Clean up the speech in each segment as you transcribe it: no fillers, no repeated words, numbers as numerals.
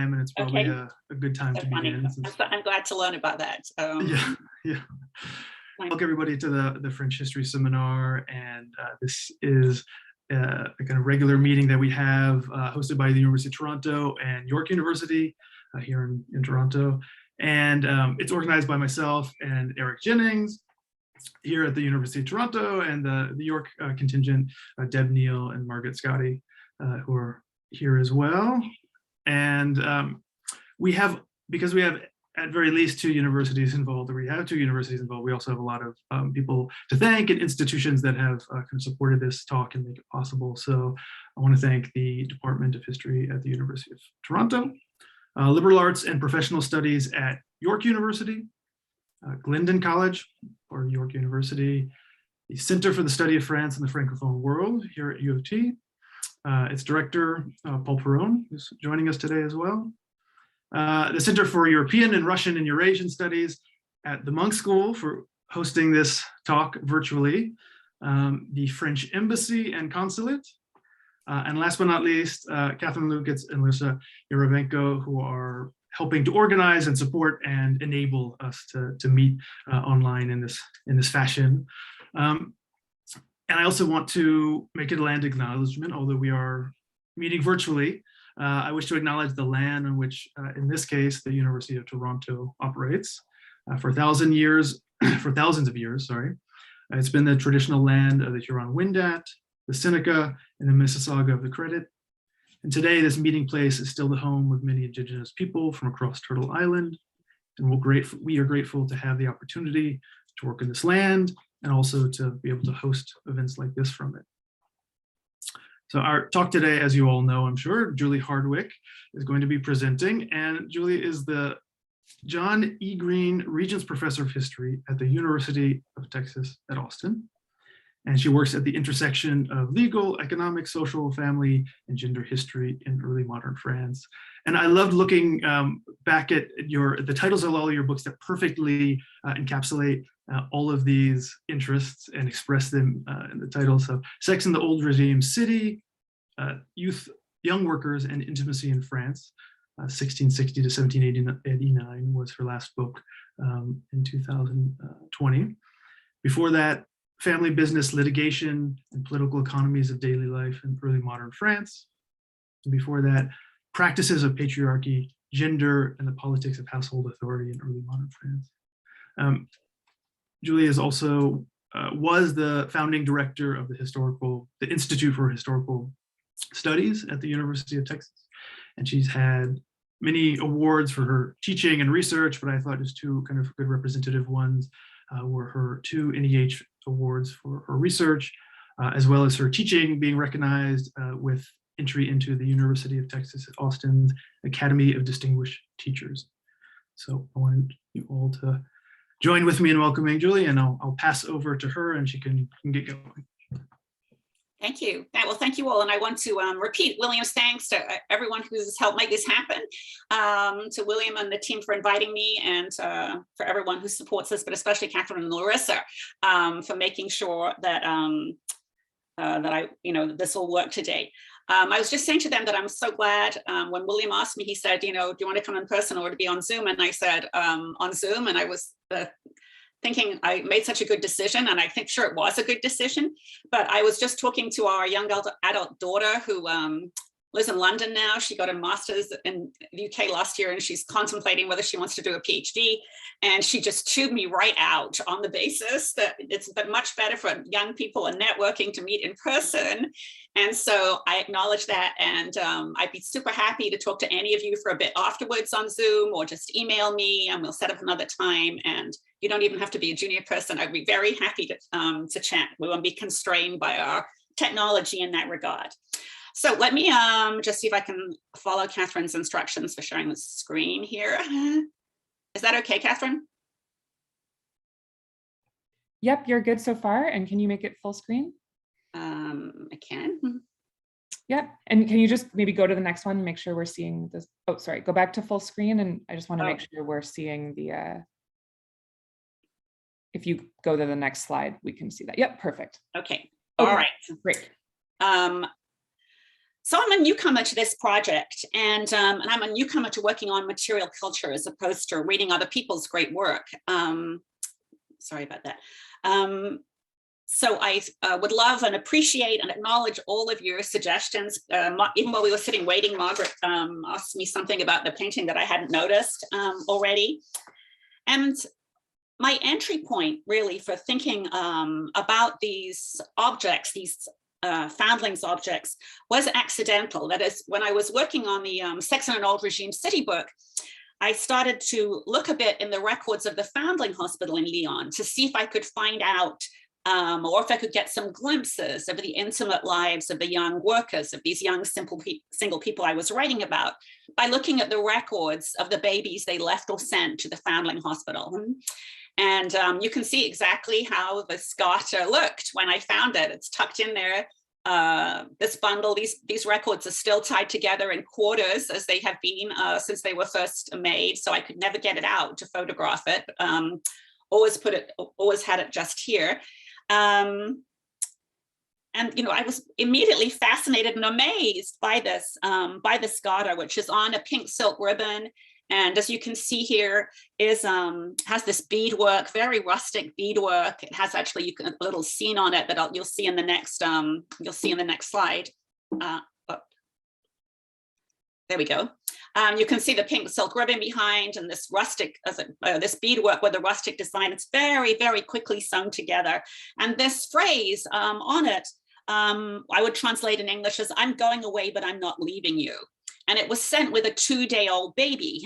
and it's probably a good time to begin. I'm glad to learn about that. Yeah. Welcome everybody to the French History Seminar, and this is a kind of regular meeting that we have hosted by the University of Toronto and York University here in Toronto. And it's organized by myself and Eric Jennings here at the University of Toronto, and the York contingent, Deb Neal and Margaret Scotty, who are here as well. And because we have at very least two universities involved, or we have two universities involved, we also have a lot of people to thank and institutions that have kind of supported this talk and make it possible. So I want to thank the Department of History at the University of Toronto, Liberal Arts and Professional Studies at York University, Glendon College, or York University, the Center for the Study of France and the Francophone World here at U of T, its director, Paul Perron, who's joining us today as well. The Center for European and Russian and Eurasian Studies at the Monk School for hosting this talk virtually, the French Embassy and Consulate, and last but not least, Catherine Lukitz and Lisa Yarovenko, who are helping to organize and support and enable us to meet online in this fashion. And I also want to make a land acknowledgement, although we are meeting virtually. I wish to acknowledge the land on which, in this case, the University of Toronto operates. For thousands of years, sorry. It's been the traditional land of the Huron-Wendat, the Seneca, and the Mississauga of the Credit. And today, this meeting place is still the home of many Indigenous people from across Turtle Island. And we are grateful to have the opportunity to work in this land and also to be able to host events like this from it. So our talk today, as you all know, I'm sure, Julie Hardwick is going to be presenting, and Julie is the John E. Green Regents Professor of History at the University of Texas at Austin. And she works at the intersection of legal, economic, social, family, and gender history in early modern France. And I loved looking back at the titles of all of your books that perfectly encapsulate all of these interests and express them in the title. So Sex in the Old Regime City, Youth, Young Workers, and Intimacy in France, 1660 to 1789 was her last book in 2020. Before that, Family, Business, Litigation, and Political Economies of Daily Life in Early Modern France. And before that, Practices of Patriarchy, Gender, and the Politics of Household Authority in Early Modern France. Julie is also was the founding director of the Institute for Historical Studies at the University of Texas. And she's had many awards for her teaching and research, but I thought just two kind of good representative ones were her two NEH awards for her research, as well as her teaching being recognized with entry into the University of Texas at Austin's Academy of Distinguished Teachers. So I wanted you all to join with me in welcoming Julie, and I'll pass over to her and she can get going. Thank you. Well, thank you all. And I want to repeat William's thanks to everyone who's helped make this happen, to William and the team for inviting me, and for everyone who supports us, but especially Catherine and Larissa for making sure that this will work today. I was just saying to them that I'm so glad when William asked me, he said, do you want to come in person or to be on Zoom? And I said, on Zoom. And I was thinking I made such a good decision, and I think sure it was a good decision. But I was just talking to our young adult daughter who lives in London now. She got a master's in the UK last year, and she's contemplating whether she wants to do a PhD. And she just chewed me right out on the basis that it's much better for young people and networking to meet in person. And so I acknowledge that, and I'd be super happy to talk to any of you for a bit afterwards on Zoom, or just email me and we'll set up another time. And you don't even have to be a junior person. I'd be very happy to chat. We won't be constrained by our technology in that regard. So let me just see if I can follow Catherine's instructions for sharing the screen here. Is that okay, Catherine? Yep, you're good so far. And can you make it full screen? I can. Yep. And can you just maybe go to the next one and make sure we're seeing this? Oh, sorry, go back to full screen. And I just want to make sure we're seeing the, if you go to the next slide, we can see that. Yep, perfect. Okay. All right. Great. So I'm a newcomer to this project, and I'm a newcomer to working on material culture as opposed to reading other people's great work. Sorry about that. So I would love and appreciate and acknowledge all of your suggestions. Even while we were sitting waiting, Margaret asked me something about the painting that I hadn't noticed already. And my entry point really for thinking about these objects, these Foundlings objects, was accidental. That is, when I was working on the Sex and an Old Regime City book, I started to look a bit in the records of the Foundling Hospital in Lyon to see if I could find out or if I could get some glimpses of the intimate lives of the young workers, of these young single people I was writing about, by looking at the records of the babies they left or sent to the Foundling Hospital. And you can see exactly how this Garter looked when I found it. It's tucked in there. This bundle, these records are still tied together in quarters as they have been since they were first made. So I could never get it out to photograph it. Always had it just here. And I was immediately fascinated and amazed by this Garter, which is on a pink silk ribbon. And as you can see here, has this beadwork, very rustic beadwork. It has actually a little scene on it that you'll see in the next slide. There we go. You can see the pink silk ribbon behind, and this rustic, this beadwork with the rustic design. It's very, very quickly sewn together. And this phrase on it, I would translate in English as, "I'm going away, but I'm not leaving you." And it was sent with a 2-day-old baby,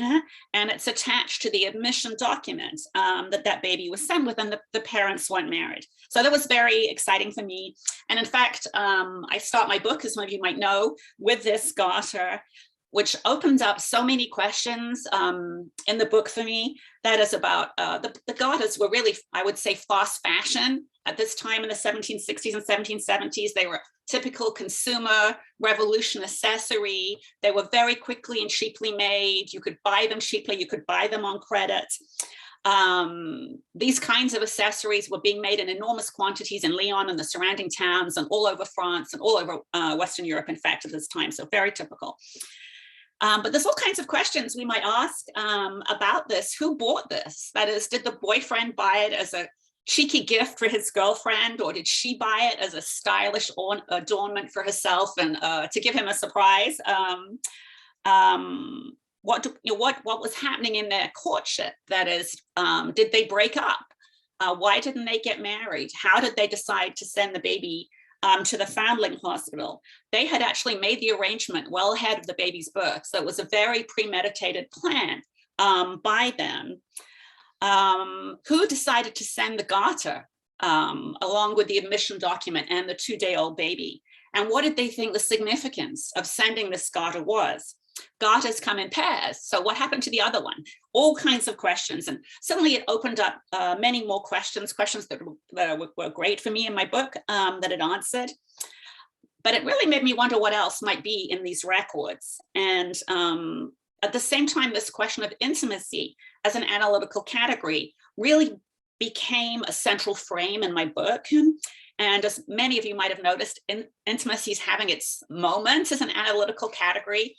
and it's attached to the admission document that baby was sent with, and the parents weren't married. So that was very exciting for me. And in fact, I start my book, as some of you might know, with this Garter, which opened up so many questions in the book for me. That is about, the Garters were really, I would say, fast fashion at this time in the 1760s and 1770s. They were typical consumer revolution accessory. They were very quickly and cheaply made. You could buy them cheaply, you could buy them on credit. These kinds of accessories were being made in enormous quantities in Lyon and the surrounding towns, and all over France and all over Western Europe, in fact, at this time. So very typical. But there's all kinds of questions we might ask about this. Who bought this? That is, did the boyfriend buy it as a cheeky gift for his girlfriend, or did she buy it as a stylish adornment for herself and to give him a surprise? What was happening in their courtship? That is, did they break up? Why didn't they get married? How did they decide to send the baby to the Foundling Hospital? They had actually made the arrangement well ahead of the baby's birth. So it was a very premeditated plan by them. Who decided to send the Garter along with the admission document and the 2-day-old baby? And what did they think the significance of sending this Garter was? Garters come in pairs, so what happened to the other one? All kinds of questions, and suddenly it opened up many more questions that were great for me in my book that it answered. But it really made me wonder what else might be in these records. And at the same time, this question of intimacy as an analytical category really became a central frame in my book. And as many of you might have noticed, intimacy is having its moments as an analytical category.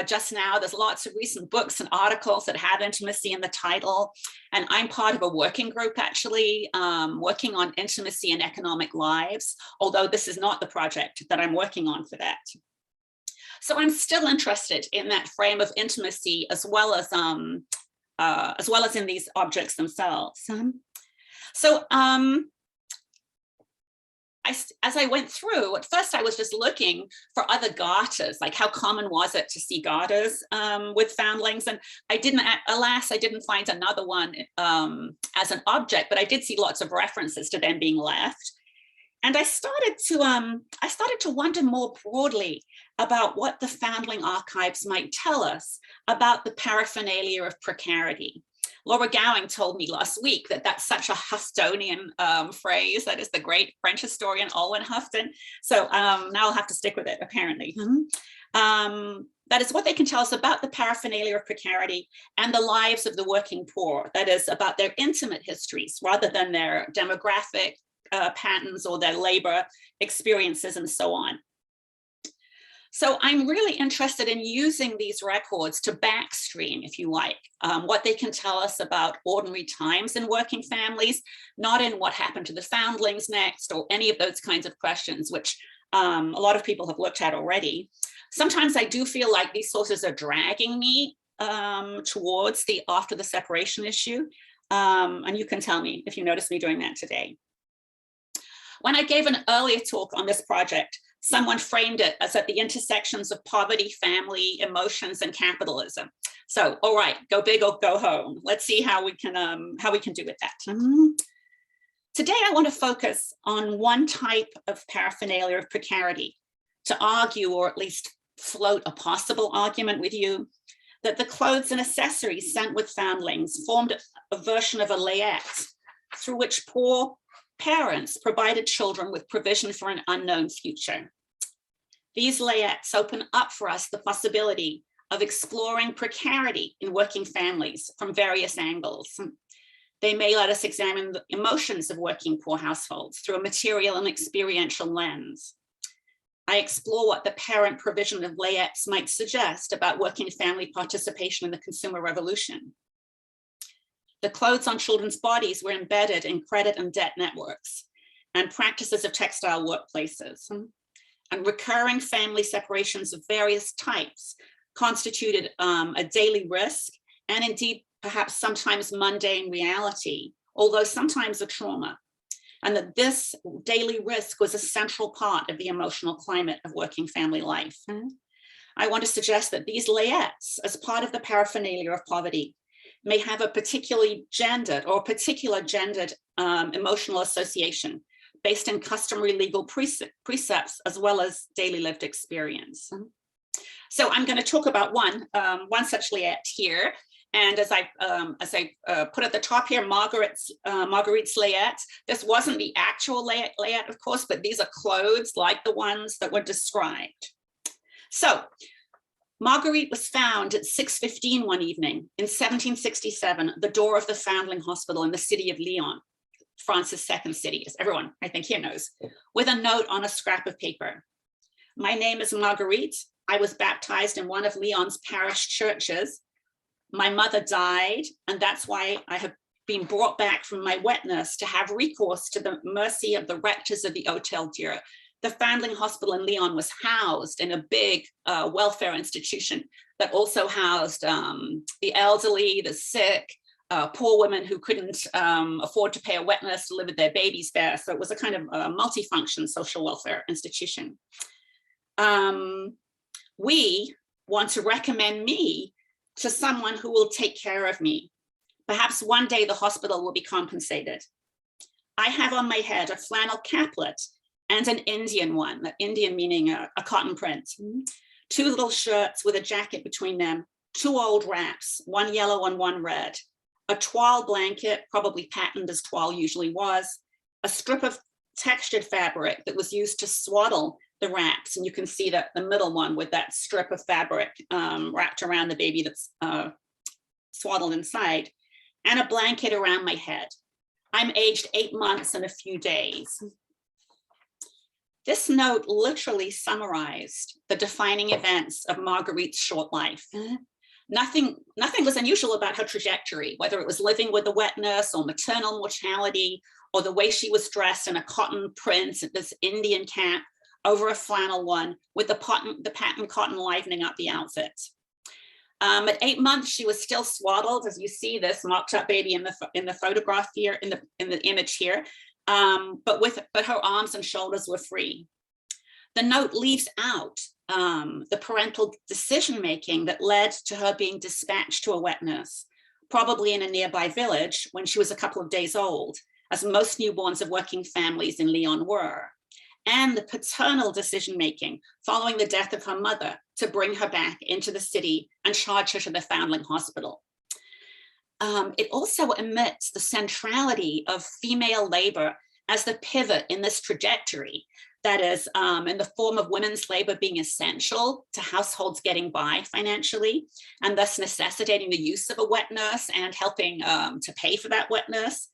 Just now, there's lots of recent books and articles that have intimacy in the title. And I'm part of a working group, actually, working on intimacy in economic lives, although this is not the project that I'm working on for that. So I'm still interested in that frame of intimacy as well as in these objects themselves. As I went through, at first I was just looking for other Garters, like how common was it to see Garters with Foundlings, and alas, I didn't find another one as an object, but I did see lots of references to them being left. And I started to wonder more broadly about what the Foundling archives might tell us about the paraphernalia of precarity. Laura Gowing told me last week that that's such a Huftonian phrase. That is the great French historian Alwyn Hufton. So now I'll have to stick with it, apparently. That is what they can tell us about the paraphernalia of precarity and the lives of the working poor. That is about their intimate histories rather than their demographic patterns or their labor experiences and so on. So I'm really interested in using these records to backstream, if you like, what they can tell us about ordinary times in working families, not in what happened to the foundlings next or any of those kinds of questions, which a lot of people have looked at already. Sometimes I do feel like these sources are dragging me towards the after the separation issue. And you can tell me if you notice me doing that today. When I gave an earlier talk on this project, someone framed it as at the intersections of poverty, family, emotions, and capitalism. So, all right, go big or go home. Let's see how we can do with that. Today, I want to focus on one type of paraphernalia of precarity to argue, or at least float a possible argument with you, that the clothes and accessories sent with foundlings formed a version of a layette through which poor parents provided children with provision for an unknown future. These layettes open up for us the possibility of exploring precarity in working families from various angles. They may let us examine the emotions of working poor households through a material and experiential lens. I explore what the parent provision of layettes might suggest about working family participation in the consumer revolution. The clothes on children's bodies were embedded in credit and debt networks and practices of textile workplaces. And recurring family separations of various types constituted a daily risk and indeed perhaps sometimes mundane reality, although sometimes a trauma. And that this daily risk was a central part of the emotional climate of working family life. I want to suggest that these layettes, as part of the paraphernalia of poverty, may have a particularly gendered or particular gendered emotional association based in customary legal precepts as well as daily lived experience. So I'm going to talk about one such layette here. And as I put at the top here, Marguerite's layette. This wasn't the actual layette, of course, but these are clothes like the ones that were described. So Marguerite was found at 6:15 one evening in 1767 at the door of the Foundling Hospital in the city of Lyon, France's second city, as everyone I think here knows, with a note on a scrap of paper. My name is Marguerite. I was baptized in one of Lyon's parish churches. My mother died, and that's why I have been brought back from my wetness to have recourse to the mercy of the rectors of the Hôtel Dieu. The Fandling Hospital in Lyon was housed in a big welfare institution that also housed the elderly, the sick, poor women who couldn't afford to pay a wetness to live with their babies there. So it was a kind of multifunction social welfare institution. We want to recommend me to someone who will take care of me. Perhaps one day the hospital will be compensated. I have on my head a flannel caplet and an Indian one, Indian meaning a cotton print. 2 little shirts with a jacket between them, 2 old wraps, one yellow and one red, a toile blanket, probably patterned as toile usually was, a strip of textured fabric that was used to swaddle the wraps. And you can see that the middle one with that strip of fabric wrapped around the baby that's swaddled inside, and a blanket around my head. I'm aged 8 months and a few days. This note literally summarized the defining events of Marguerite's short life. Nothing was unusual about her trajectory, whether it was living with the wetness or maternal mortality, or the way she was dressed in a cotton print, this Indian cap over a flannel one with the patterned cotton livening up the outfit. At 8 months, she was still swaddled, as you see this mocked up baby in the photograph here, in the image here, but her arms and shoulders were free. The note leaves out the parental decision-making that led to her being dispatched to a wetness, probably in a nearby village when she was a couple of days old, as most newborns of working families in Lyon were, and the paternal decision-making following the death of her mother to bring her back into the city and charge her to the Foundling Hospital. It also omits the centrality of female labor as the pivot in this trajectory, that is, in the form of women's labor being essential to households getting by financially, and thus necessitating the use of a wet nurse and helping to pay for that wet nurse.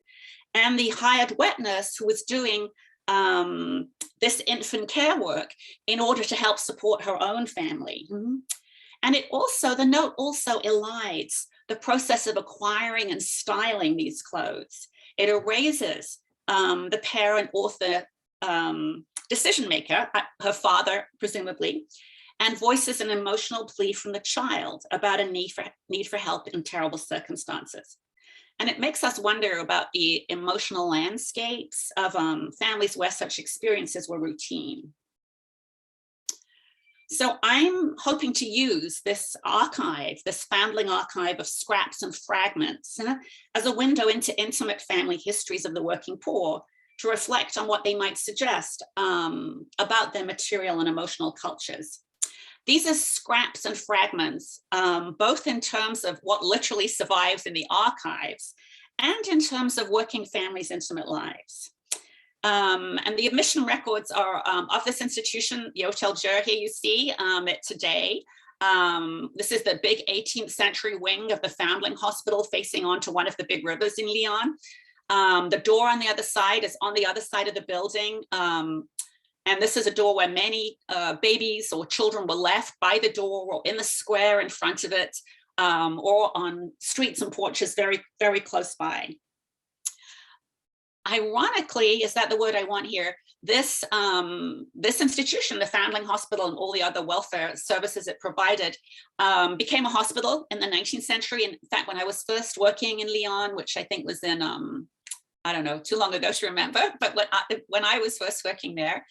And the hired wet nurse who was doing this infant care work in order to help support her own family. And the note also elides the process of acquiring and styling these clothes. It erases the parent author decision maker, her father, presumably, and voices an emotional plea from the child about a need for help in terrible circumstances. And it makes us wonder about the emotional landscapes of families where such experiences were routine. So I'm hoping to use this archive, this Fandling archive of scraps and fragments, as a window into intimate family histories of the working poor, to reflect on what they might suggest about their material and emotional cultures. These are scraps and fragments, both in terms of what literally survives in the archives and in terms of working families' intimate lives. And the admission records are of this institution, the Hotel Dieu, here you see it today. This is the big 18th century wing of the Foundling Hospital facing onto one of the big rivers in Lyon. The door on the other side is on the other side of the building. And this is a door where many babies or children were left by the door or in the square in front of it, or on streets and porches very, very close by. Ironically, is that the word I want here? This institution, the Foundling Hospital and all the other welfare services it provided, became a hospital in the 19th century. In fact, when I was first working in Lyon, which I think was in, I don't know, too long ago to remember, but when I was first working there,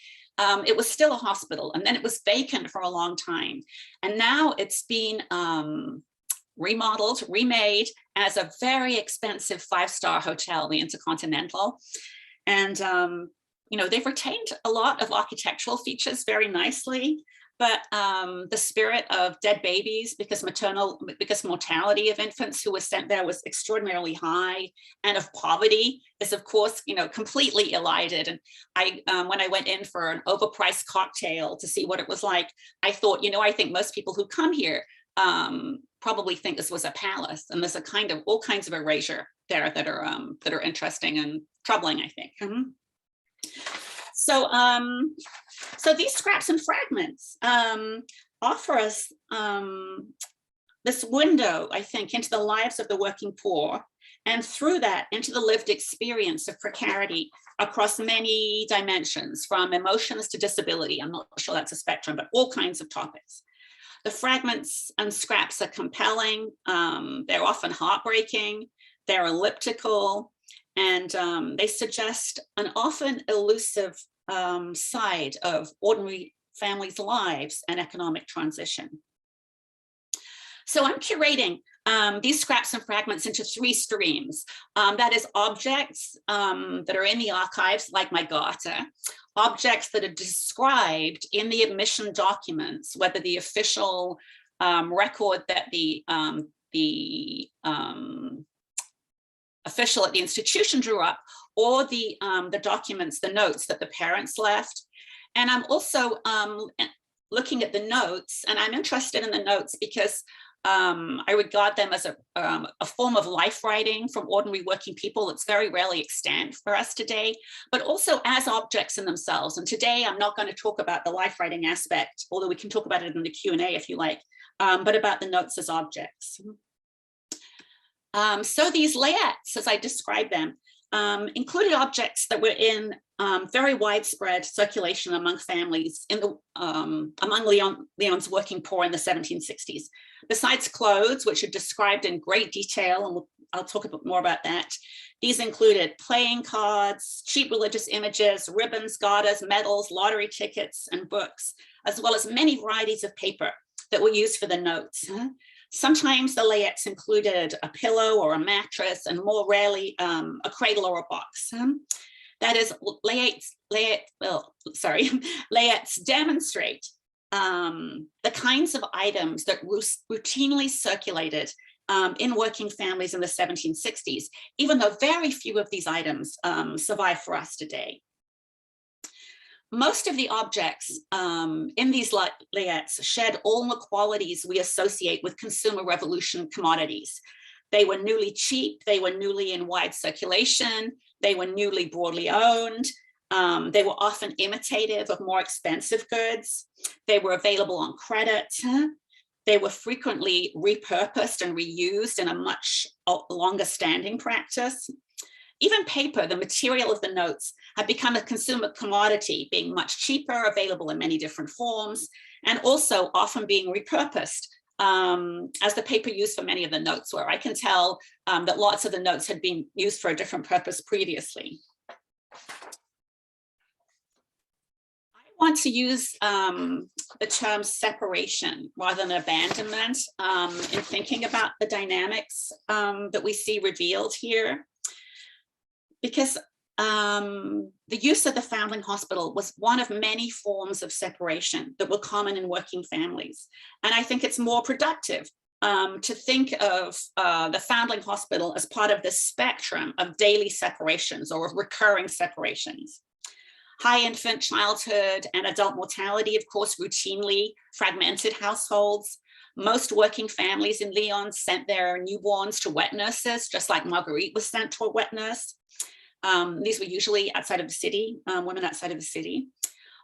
it was still a hospital, and then it was vacant for a long time. And now it's been remodeled, remade as a very expensive 5-star hotel, the Intercontinental. And, you know, they've retained a lot of architectural features very nicely, but the spirit of dead babies, because mortality of infants who were sent there was extraordinarily high, and of poverty is, of course, you know, completely elided. And when I went in for an overpriced cocktail to see what it was like, I thought, you know, I think most people who come here probably think this was a palace, and there's a kind of all kinds of erasure there that are interesting and troubling, I think. So these scraps and fragments offer us this window, I think, into the lives of the working poor, and through that into the lived experience of precarity across many dimensions, from emotions to disability. I'm not sure that's a spectrum, but all kinds of topics. The fragments and scraps are compelling. They're often heartbreaking. They're elliptical, and they suggest an often elusive side of ordinary families' lives and economic transition. So I'm curating these scraps and fragments into 3 streams. That is objects that are in the archives, like my Garter, objects that are described in the admission documents, whether the official record that the official at the institution drew up, or the documents, the notes that the parents left. And I'm also looking at the notes, and I'm interested in the notes because I regard them as a form of life writing from ordinary working people that's very rarely extant for us today, but also as objects in themselves. And today I'm not going to talk about the life writing aspect, although we can talk about it in the Q&A if you like, but about the notes as objects. So these layettes, as I described them, included objects that were in very widespread circulation among families in the among Lyon's working poor in the 1760s. Besides clothes, which are described in great detail, and I'll talk a bit more about that, these included playing cards, cheap religious images, ribbons, garters, medals, lottery tickets, and books, as well as many varieties of paper that were used for the notes. Sometimes the layettes included a pillow or a mattress, and more rarely a cradle or a box. That is, layettes demonstrate the kinds of items that routinely circulated in working families in the 1760s, even though very few of these items survive for us today. Most of the objects in these layettes shared all the qualities we associate with consumer revolution commodities. They were newly cheap, they were newly in wide circulation, they were newly broadly owned, They were often imitative of more expensive goods. They were available on credit. They were frequently repurposed and reused in a much longer standing practice. Even paper, the material of the notes, had become a consumer commodity, being much cheaper, available in many different forms, and also often being repurposed as the paper used for many of the notes were. I can tell that lots of the notes had been used for a different purpose previously. I want to use the term separation rather than abandonment in thinking about the dynamics that we see revealed here. Because the use of the Foundling Hospital was one of many forms of separation that were common in working families. And I think it's more productive to think of the Foundling Hospital as part of the spectrum of daily separations or of recurring separations. High infant childhood and adult mortality, of course, routinely fragmented households. Most working families in Lyon sent their newborns to wet nurses, just like Marguerite was sent to a wet nurse. These were usually outside of the city, women outside of the city.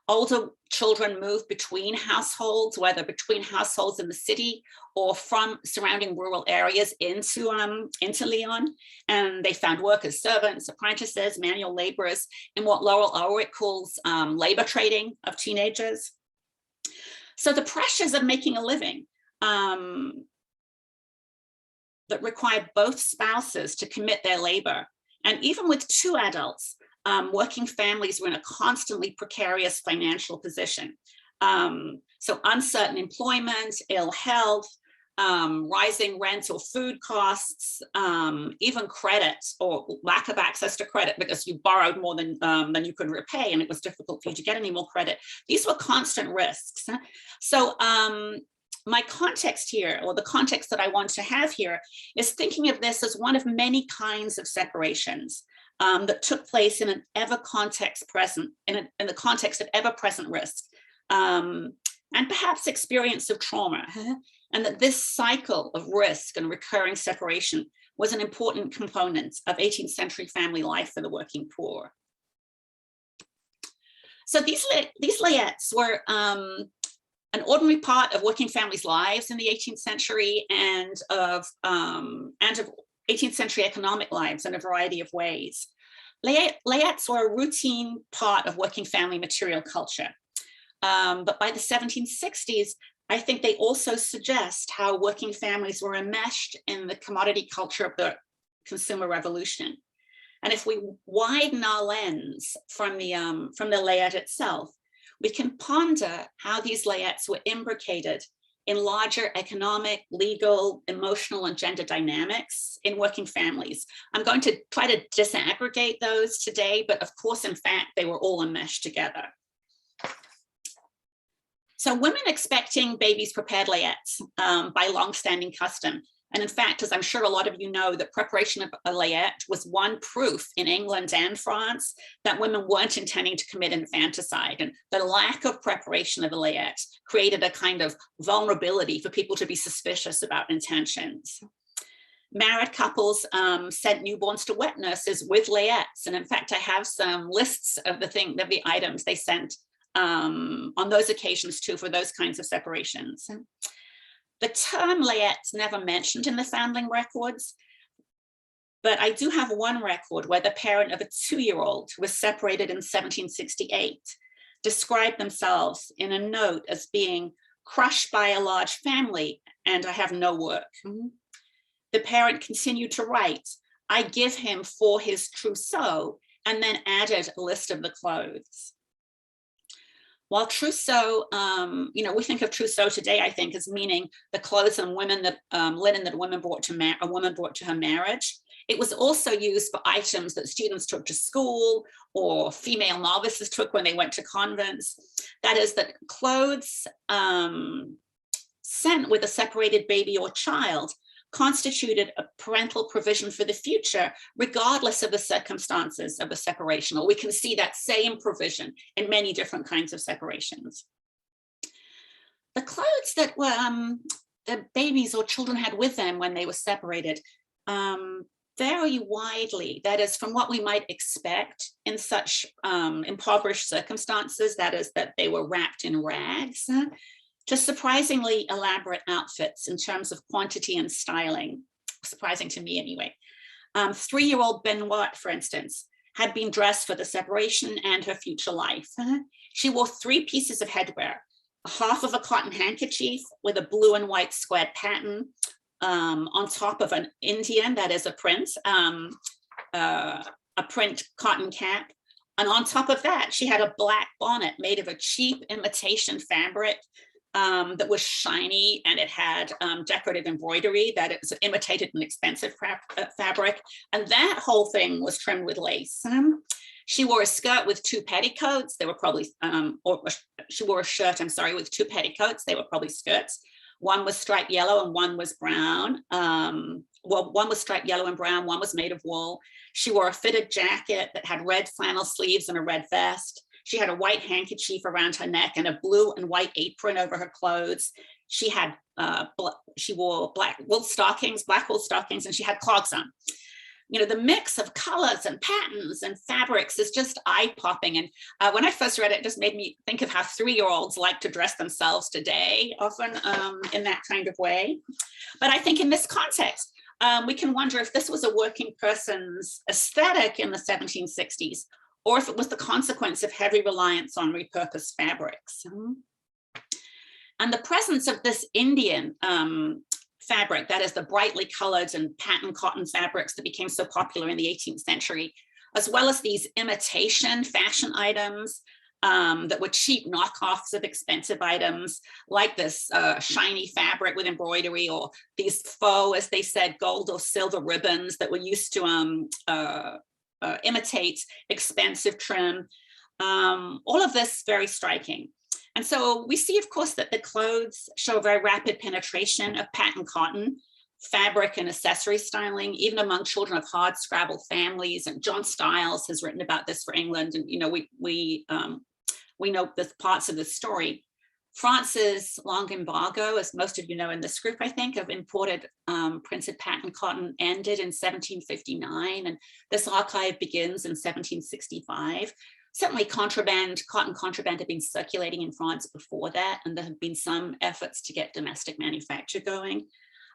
Older children moved between households, whether between households in the city or from surrounding rural areas into Lyon. And they found work as servants, apprentices, manual laborers in what Laurel Ulrich calls labor trading of teenagers. So the pressures of making a living that required both spouses to commit their labor. And even with two adults, working families were in a constantly precarious financial position. So uncertain employment, ill health, rising rent or food costs, even credit or lack of access to credit because you borrowed more than you could repay and it was difficult for you to get any more credit. These were constant risks. So my context here, or the context that I want to have here, is thinking of this as one of many kinds of separations that took place in an ever context present, in the context of ever-present risk, and perhaps experience of trauma, and that this cycle of risk and recurring separation was an important component of 18th century family life for the working poor. So these Layettes were an ordinary part of working families' lives in the 18th century and of 18th century economic lives in a variety of ways. Layettes were a routine part of working family material culture. But by the 1760s, I think they also suggest how working families were enmeshed in the commodity culture of the consumer revolution. And if we widen our lens from the Layette itself, we can ponder how these Layettes were imbricated in larger economic, legal, emotional, and gender dynamics in working families. I'm going to try to disaggregate those today, but of course, in fact, they were all enmeshed together. So women expecting babies prepared Layettes by long-standing custom. And in fact, as I'm sure a lot of you know, the preparation of a Layette was one proof in England and France that women weren't intending to commit infanticide. And the lack of preparation of a Layette created a kind of vulnerability for people to be suspicious about intentions. Married couples sent newborns to wet nurses with Layettes. And in fact, I have some lists of the items they sent on those occasions too, for those kinds of separations. The term Layettes never mentioned in the Foundling records, but I do have one record where the parent of a 2-year-old who was separated in 1768 described themselves in a note as being crushed by a large family and I have no work. The parent continued to write, I give him for his trousseau, and then added a list of the clothes. While trousseau, we think of trousseau today, I think, as meaning the clothes and linen that a woman brought to her marriage. It was also used for items that students took to school or female novices took when they went to convents. That is, that clothes sent with a separated baby or child constituted a parental provision for the future, regardless of the circumstances of the separation. Or we can see that same provision in many different kinds of separations. The clothes that were the babies or children had with them when they were separated very widely, that is from what we might expect in such impoverished circumstances, that is that they were wrapped in rags, to surprisingly elaborate outfits in terms of quantity and styling, surprising to me anyway. 3-year-old Benoit, for instance, had been dressed for the separation and her future life. She wore 3 pieces of headwear, half of a cotton handkerchief with a blue and white squared pattern on top of an Indian, that is a print cotton cap. And on top of that, she had a black bonnet made of a cheap imitation fabric that was shiny, and it had decorative embroidery that it was imitated an expensive fabric. And that whole thing was trimmed with lace. She wore a skirt with 2 petticoats. They were probably, or she wore a shirt, I'm sorry, with 2 petticoats. They were probably skirts. One was striped yellow and one was brown. Well, one was striped yellow and brown, one was made of wool. She wore a fitted jacket that had red flannel sleeves and a red vest. She had a white handkerchief around her neck and a blue and white apron over her clothes. She had, she wore black wool stockings, and she had clogs on. You know, the mix of colors and patterns and fabrics is just eye-popping. And when I first read it, it just made me think of how 3-year-olds like to dress themselves today, often in that kind of way. But I think in this context, we can wonder if this was a working person's aesthetic in the 1760s, or if it was the consequence of heavy reliance on repurposed fabrics. And the presence of this Indian fabric, that is the brightly colored and patterned cotton fabrics that became so popular in the 18th century, as well as these imitation fashion items that were cheap knockoffs of expensive items, like this shiny fabric with embroidery, or these faux, as they said, gold or silver ribbons that were used to imitate expensive trim. All of this very striking. And so we see, of course, that the clothes show very rapid penetration of patterned cotton, fabric and accessory styling, even among children of hard scrabble families. And John Stiles has written about this for England. And, you know, we know the parts of the story. France's long embargo, as most of you know in this group, I think, of imported printed patterned cotton ended in 1759. And this archive begins in 1765. Certainly cotton contraband had been circulating in France before that, and there had been some efforts to get domestic manufacture going.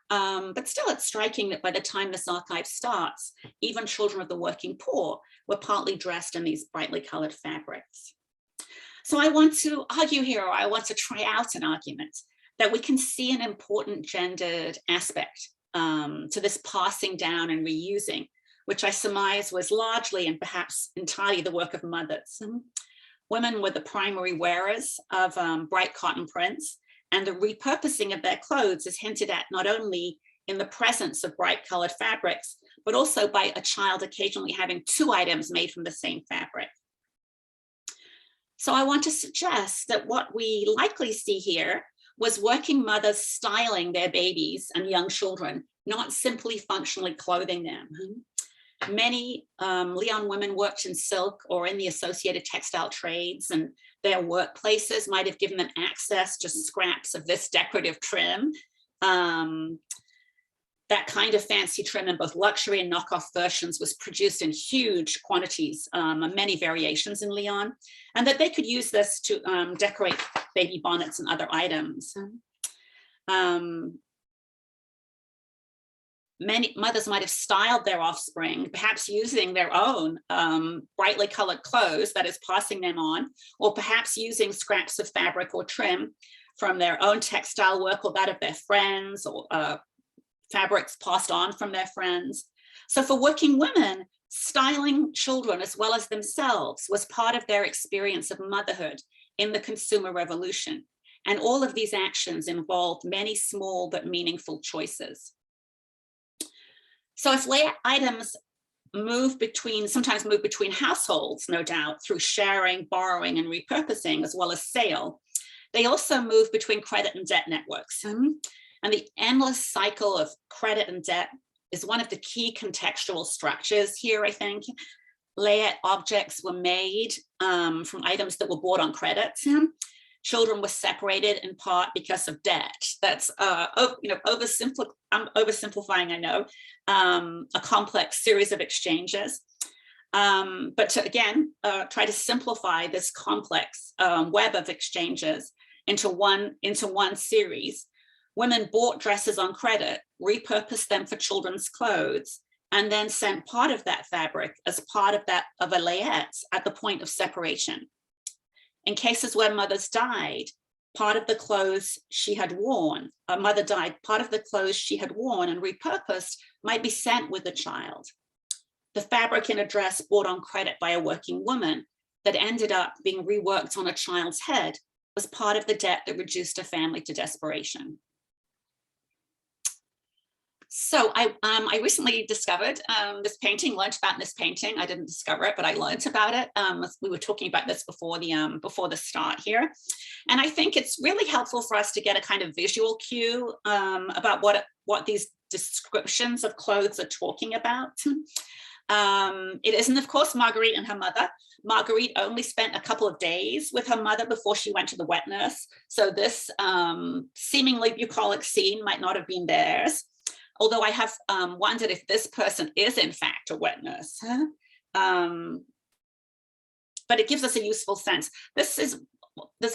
But still, it's striking that by the time this archive starts, even children of the working poor were partly dressed in these brightly colored fabrics. So I want to argue here, or I want to try out an argument that we can see an important gendered aspect to this passing down and reusing, which I surmise was largely and perhaps entirely the work of mothers. Women were the primary wearers of bright cotton prints, and the repurposing of their clothes is hinted at not only in the presence of bright colored fabrics, but also by a child occasionally having 2 items made from the same fabric. So I want to suggest that what we likely see here was working mothers styling their babies and young children, not simply functionally clothing them. Many Lyon women worked in silk or in the associated textile trades, and their workplaces might have given them access to scraps of this decorative trim. That kind of fancy trim in both luxury and knockoff versions was produced in huge quantities, many variations in Lyon, and that they could use this to decorate baby bonnets and other items. Many mothers might have styled their offspring, perhaps using their own brightly colored clothes, that is passing them on, or perhaps using scraps of fabric or trim from their own textile work or that of their friends, or fabrics passed on from their friends. So for working women, styling children as well as themselves was part of their experience of motherhood in the consumer revolution. And all of these actions involved many small but meaningful choices. So if Layette items sometimes move between households, no doubt, through sharing, borrowing, and repurposing, as well as sale, they also move between credit and debt networks. And the endless cycle of credit and debt is one of the key contextual structures here, I think. Layette objects were made from items that were bought on credit. children were separated in part because of debt. That's oversimplifying, I know, a complex series of exchanges. But to, again, try to simplify this complex web of exchanges into one series. Women bought dresses on credit, repurposed them for children's clothes, and then sent part of that fabric as part of a layette at the point of separation. In cases where mothers died, part of the clothes she had worn, a mother died, part of the clothes she had worn and repurposed might be sent with the child. The fabric in a dress bought on credit by a working woman that ended up being reworked on a child's head was part of the debt that reduced a family to desperation. So I recently discovered this painting, learned about this painting. I didn't discover it, but I learned about it. We were talking about this before the start here. And I think it's really helpful for us to get a kind of visual cue about what these descriptions of clothes are talking about. It isn't, of course, Marguerite and her mother. Marguerite only spent a couple of days with her mother before she went to the wet nurse. So this seemingly bucolic scene might not have been theirs. Although I have wondered if this person is in fact a wet nurse. But it gives us a useful sense. There's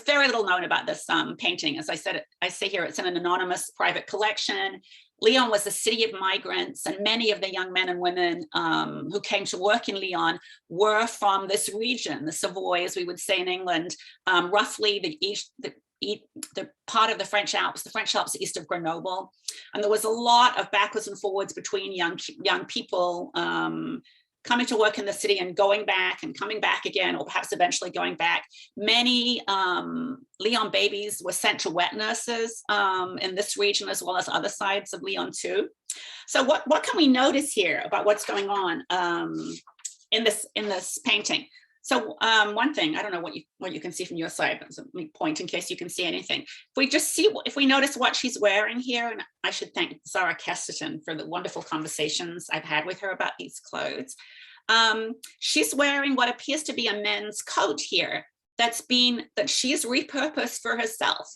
very little known about this painting. As I said, I say here, it's in an anonymous private collection. Lyon was a city of migrants, and many of the young men and women who came to work in Lyon were from this region, the Savoy, as we would say in England, roughly the part of the French Alps east of Grenoble. And there was a lot of backwards and forwards between young people coming to work in the city and going back and coming back again, or perhaps eventually going back. Many Lyon babies were sent to wet nurses in this region, as well as other sides of Lyon too. So what can we notice here about what's going on in this painting? So one thing, I don't know what you can see from your side, but let me point in case you can see anything. If we notice what she's wearing here, and I should thank Zara Kesterton for the wonderful conversations I've had with her about these clothes. She's wearing what appears to be a men's coat here that she's repurposed for herself.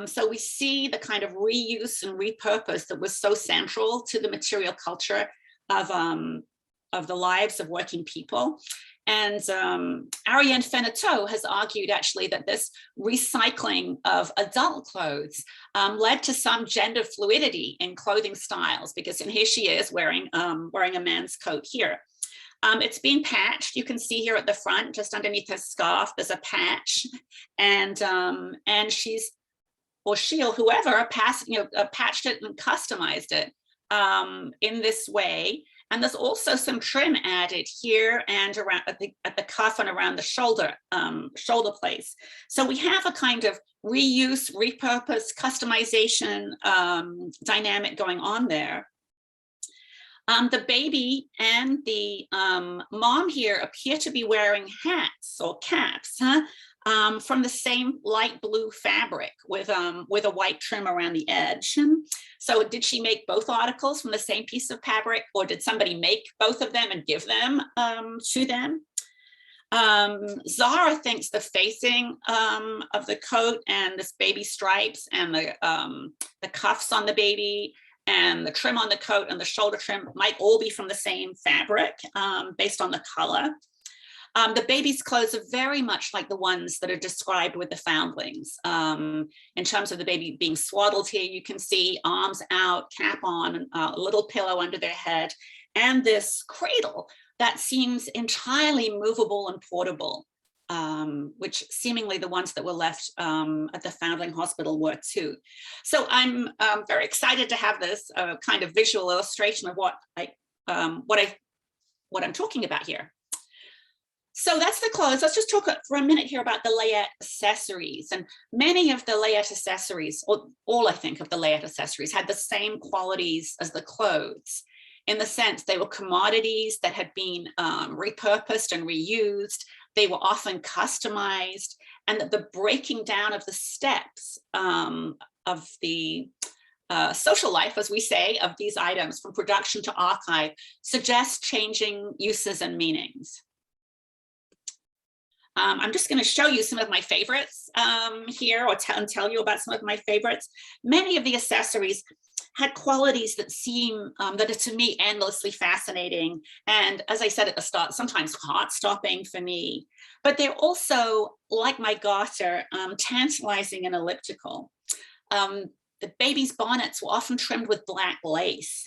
So we see the kind of reuse and repurpose that was so central to the material culture of the lives of working people. And Ariane Fenneteau has argued actually that this recycling of adult clothes led to some gender fluidity in clothing styles, because here she is wearing a man's coat here. It's been patched. You can see here at the front, just underneath her scarf, there's a patch, and she or whoever patched it and customized it in this way. And there's also some trim added here and around at the cuff and around the shoulder place. So we have a kind of reuse, repurpose, customization dynamic going on there. The baby and the mom here appear to be wearing hats or caps from the same light blue fabric with a white trim around the edge. So did she make both articles from the same piece of fabric, or did somebody make both of them and give them to them? Zara thinks the facing of the coat and this baby stripes and the cuffs on the baby and the trim on the coat and the shoulder trim might all be from the same fabric based on the color. The baby's clothes are very much like the ones that are described with the Foundlings. In terms of the baby being swaddled here, you can see arms out, cap on, a little pillow under their head, and this cradle that seems entirely movable and portable, which seemingly the ones that were left at the Foundling Hospital were too. So I'm very excited to have this kind of visual illustration of what I'm talking about here. So that's the clothes. Let's just talk for a minute here about the layette accessories. And many of the layette accessories, or all I think of the layette accessories, had the same qualities as the clothes, in the sense they were commodities that had been repurposed and reused. They were often customized, and that the breaking down of the steps of the social life, as we say, of these items from production to archive suggests changing uses and meanings. I'm just going to show you some of my favorites here, or tell you about some of my favorites. Many of the accessories had qualities that seem that are to me endlessly fascinating, and as I said at the start, sometimes heart-stopping for me. But they're also, like my garter, tantalizing and elliptical. The baby's bonnets were often trimmed with black lace.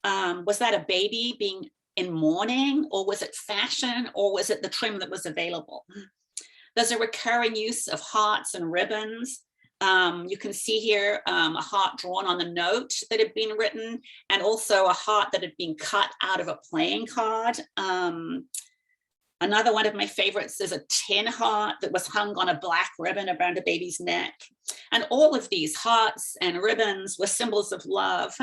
Was that a baby being in mourning, or was it fashion, or was it the trim that was available? There's a recurring use of hearts and ribbons. You can see here a heart drawn on the note that had been written, and also a heart that had been cut out of a playing card. Another one of my favorites is a tin heart that was hung on a black ribbon around a baby's neck. And all of these hearts and ribbons were symbols of love.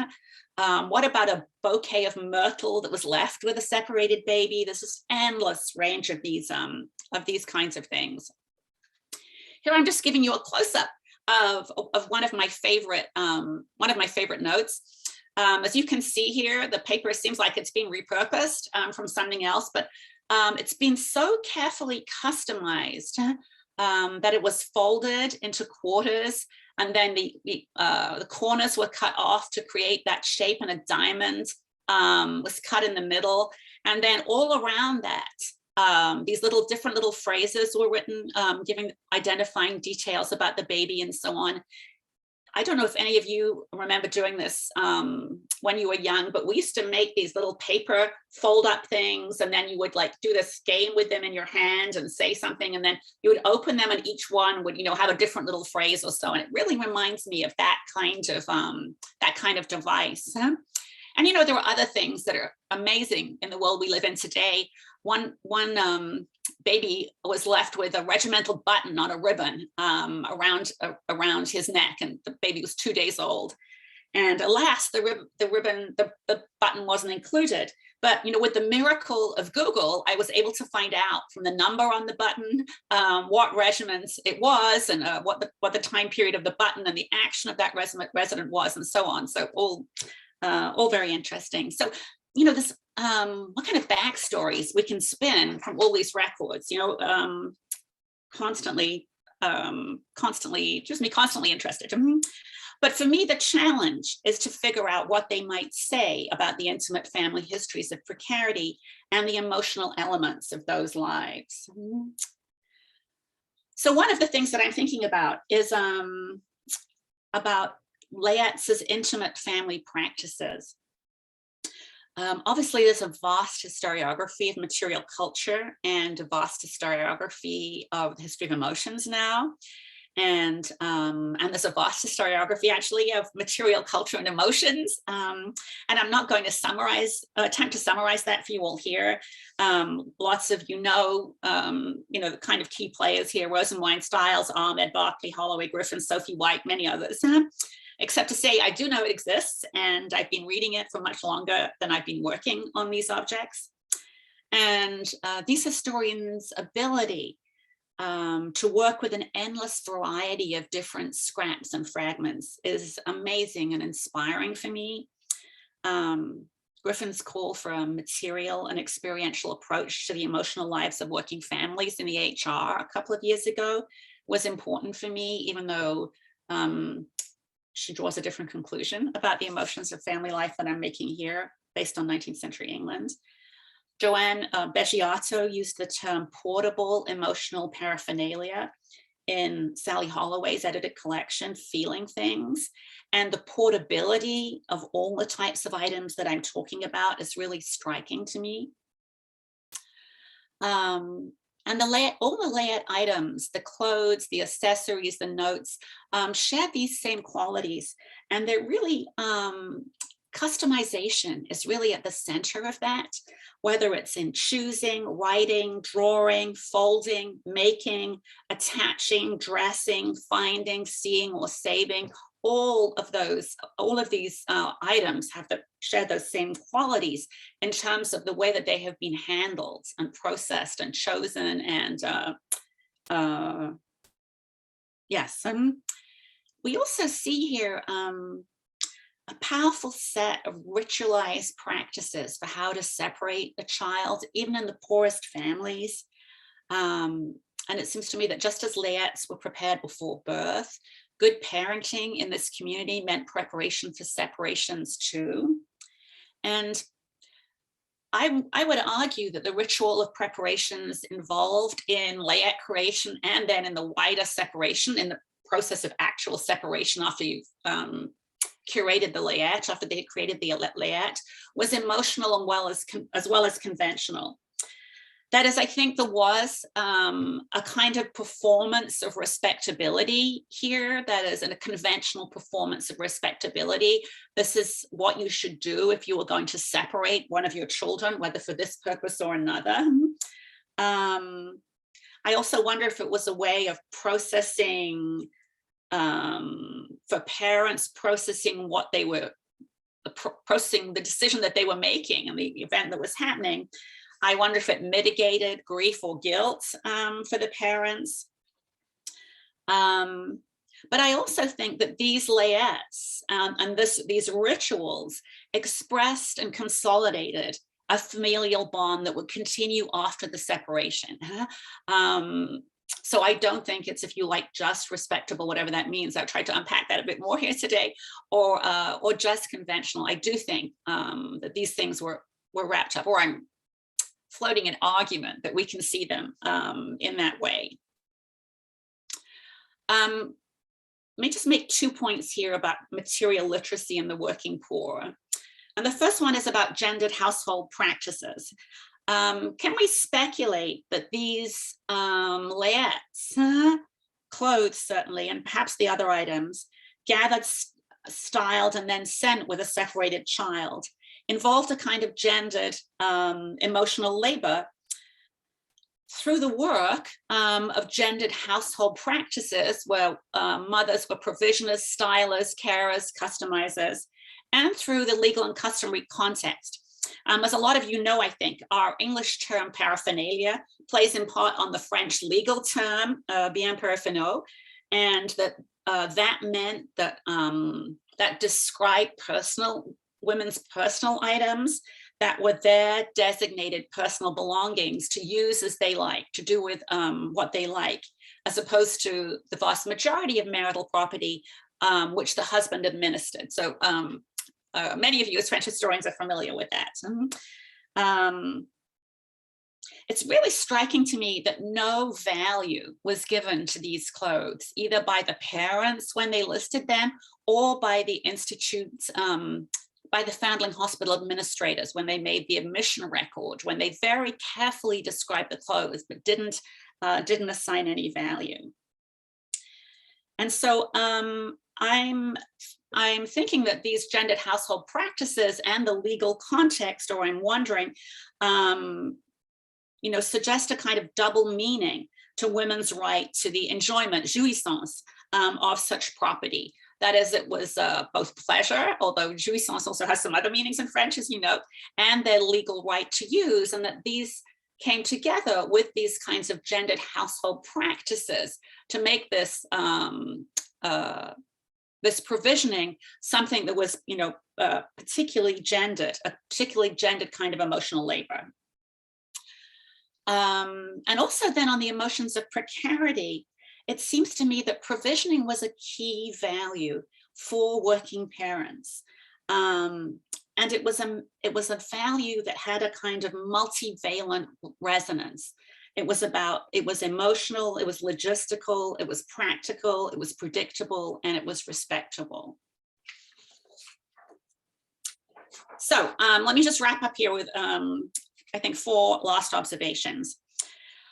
What about a bouquet of myrtle that was left with a separated baby? There's this endless range of these kinds of things. Here I'm just giving you a close-up of one of my favorite notes. As you can see here, the paper seems like it's being repurposed from something else, but it's been so carefully customized that it was folded into quarters, and then the corners were cut off to create that shape, and a diamond was cut in the middle. And then all around that, these different little phrases were written, identifying details about the baby and so on. I don't know if any of you remember doing this when you were young, but we used to make these little paper fold up things, and then you would like do this game with them in your hand and say something, and then you would open them, and each one would, have a different little phrase or so. And it really reminds me of that kind of device. And there are other things that are amazing in the world we live in today. One baby was left with a regimental button on a ribbon around his neck, and the baby was 2 days old. And alas, the button wasn't included. But with the miracle of Google, I was able to find out from the number on the button what regiment it was, and what the time period of the button and the action of that resident was, and so on. So all very interesting. So this what kind of backstories we can spin from all these records, constantly interested. But for me, the challenge is to figure out what they might say about the intimate family histories of precarity and the emotional elements of those lives. So one of the things that I'm thinking about is about Layettes' intimate family practices. Obviously, there's a vast historiography of material culture and a vast historiography of the history of emotions now. And there's a vast historiography actually of material culture and emotions. And I'm not going to attempt to summarize that for you all here. Lots of the kind of key players here: Rosenwein, Stiles, Ahmed, Barclay, Holloway, Griffin, Sophie White, many others. Except to say, I do know it exists, and I've been reading it for much longer than I've been working on these objects. And these historians' ability to work with an endless variety of different scraps and fragments is amazing and inspiring for me. Griffin's call for a material and experiential approach to the emotional lives of working families in the HR a couple of years ago was important for me, even though she draws a different conclusion about the emotions of family life that I'm making here based on 19th century England. Joanne Beggiato used the term portable emotional paraphernalia in Sally Holloway's edited collection, Feeling Things. And the portability of all the types of items that I'm talking about is really striking to me. And all the Layette items, the clothes, the accessories, the notes, share these same qualities. And they're really, customization is really at the center of that, whether it's in choosing, writing, drawing, folding, making, attaching, dressing, finding, seeing, or saving. All of these items share those same qualities in terms of the way that they have been handled and processed and chosen. And yes, we also see here a powerful set of ritualized practices for how to separate a child, even in the poorest families. And it seems to me that just as Layettes were prepared before birth, good parenting in this community meant preparation for separations too. And I would argue that the ritual of preparations involved in Layette creation and then in the wider separation, in the process of actual separation after you've curated the Layette, after they had created the Layette, was emotional as well as conventional. That is, I think there was a kind of performance of respectability here. That is, in a conventional performance of respectability. This is what you should do if you were going to separate one of your children, whether for this purpose or another. I also wonder if it was a way of processing, for parents processing what they were, processing the decision that they were making and the event that was happening. I wonder if it mitigated grief or guilt for the parents. But I also think that these Layettes and these rituals expressed and consolidated a familial bond that would continue after the separation. So I don't think it's, if you like, just respectable, whatever that means. I've tried to unpack that a bit more here today, or just conventional. I do think that these things were wrapped up, or I'm floating an argument that we can see them in that way. Let me just make 2 points here about material literacy in the working poor. And the first one is about gendered household practices. Can we speculate that these Layettes, clothes certainly, and perhaps the other items, gathered, styled, and then sent with a separated child, involved a kind of gendered emotional labor through the work of gendered household practices, where mothers were provisioners, stylers, carers, customizers, and through the legal and customary context. As a lot of you know, I think, our English term paraphernalia plays in part on the French legal term bien paraphernalia, and that meant that that described women's personal items that were their designated personal belongings to use as they like, to do with what they like, as opposed to the vast majority of marital property, which the husband administered. So many of you as French historians are familiar with that. It's really striking to me that no value was given to these clothes, either by the parents when they listed them, or by the institutes, by the Foundling Hospital administrators when they made the admission record, when they very carefully described the clothes but didn't assign any value. And so I'm thinking that these gendered household practices and the legal context, or I'm wondering, suggest a kind of double meaning to women's right to the enjoyment, jouissance, of such property. That is, it was both pleasure, although jouissance also has some other meanings in French, as you know, and their legal right to use, and that these came together with these kinds of gendered household practices to make this this provisioning something that was, particularly gendered, a particularly gendered kind of emotional labor. And also then on the emotions of precarity, it seems to me that provisioning was a key value for working parents. And it was a value that had a kind of multivalent resonance. It was emotional, it was logistical, it was practical, it was predictable, and it was respectable. So let me just wrap up here with, I think, 4 last observations.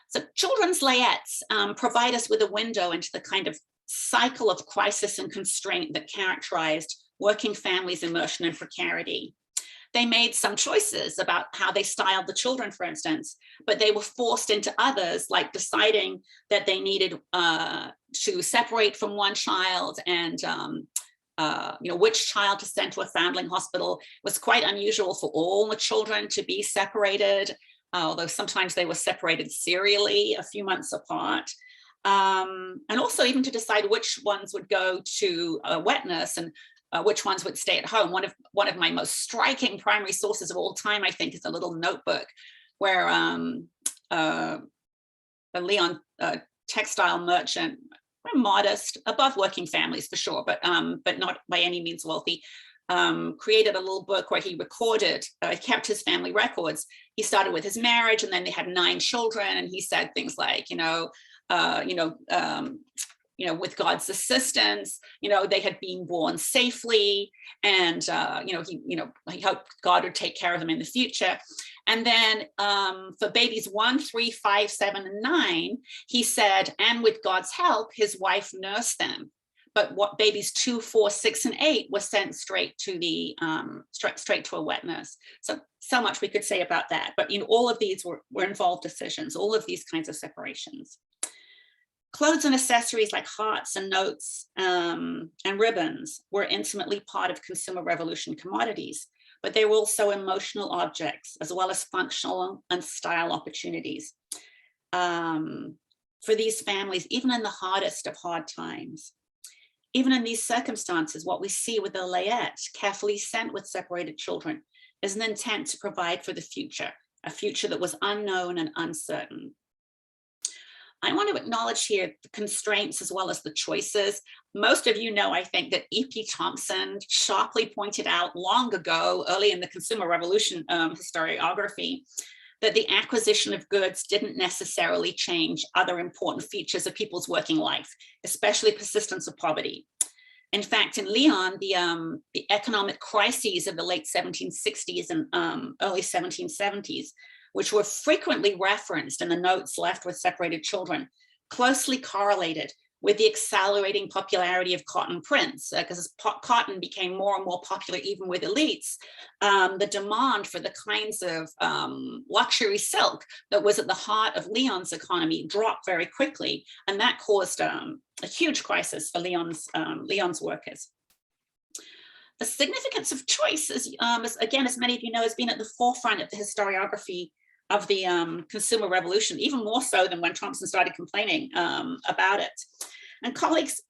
So children's Layettes provide us with a window into the kind of cycle of crisis and constraint that characterized working families' immersion in precarity. They made some choices about how they styled the children, for instance, but they were forced into others, like deciding that they needed to separate from one child, and which child to send to a foundling hospital. It was quite unusual for all the children to be separated, although sometimes they were separated serially a few months apart. And also even to decide which ones would go to a wet nurse and which ones would stay at home. One of my most striking primary sources of all time, I think, is a little notebook where Leon textile merchant, modest, above working families for sure, but not by any means wealthy. Created a little book where he recorded, kept his family records. He started with his marriage, and then they had 9 children, and he said things like, with God's assistance, they had been born safely, and he hoped God would take care of them in the future. And then for babies 1, 3, 5, 7, and 9, he said, and with God's help, his wife nursed them. But what babies 2, 4, 6, and 8 were sent straight to the straight to a wet nurse. So much we could say about that. But all of these were involved decisions, all of these kinds of separations. Clothes and accessories like hearts and notes and ribbons were intimately part of consumer revolution commodities, but they were also emotional objects as well as functional and style opportunities for these families, even in the hardest of hard times. Even in these circumstances, what we see with the Layettes, carefully sent with separated children, is an intent to provide for the future, a future that was unknown and uncertain. I want to acknowledge here the constraints as well as the choices. Most of you know, I think, that E.P. Thompson sharply pointed out long ago, early in the consumer revolution historiography, that the acquisition of goods didn't necessarily change other important features of people's working life, especially persistence of poverty. In fact, in Leon, the economic crises of the late 1760s and early 1770s, which were frequently referenced in the notes left with separated children, closely correlated with the accelerating popularity of cotton prints, because cotton became more and more popular even with elites. The demand for the kinds of luxury silk that was at the heart of Leon's economy dropped very quickly, and that caused a huge crisis for Leon's workers. The significance of choice, as many of you know, has been at the forefront of the historiography of the consumer revolution, even more so than when Thompson started complaining about it. And colleagues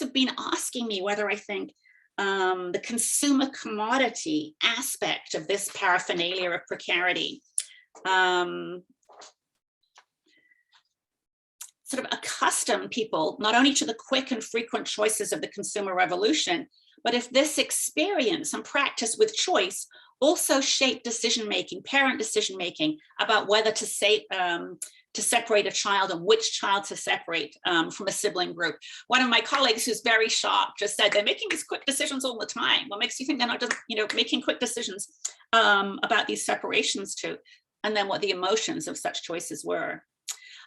have been asking me whether I think the consumer commodity aspect of this paraphernalia of precarity sort of accustomed people not only to the quick and frequent choices of the consumer revolution, but if this experience and practice with choice also shaped decision-making, parent decision-making about whether to separate a child and which child to separate from a sibling group. One of my colleagues who's very sharp just said, they're making these quick decisions all the time. What makes you think they're not just, making quick decisions about these separations too? And then what the emotions of such choices were.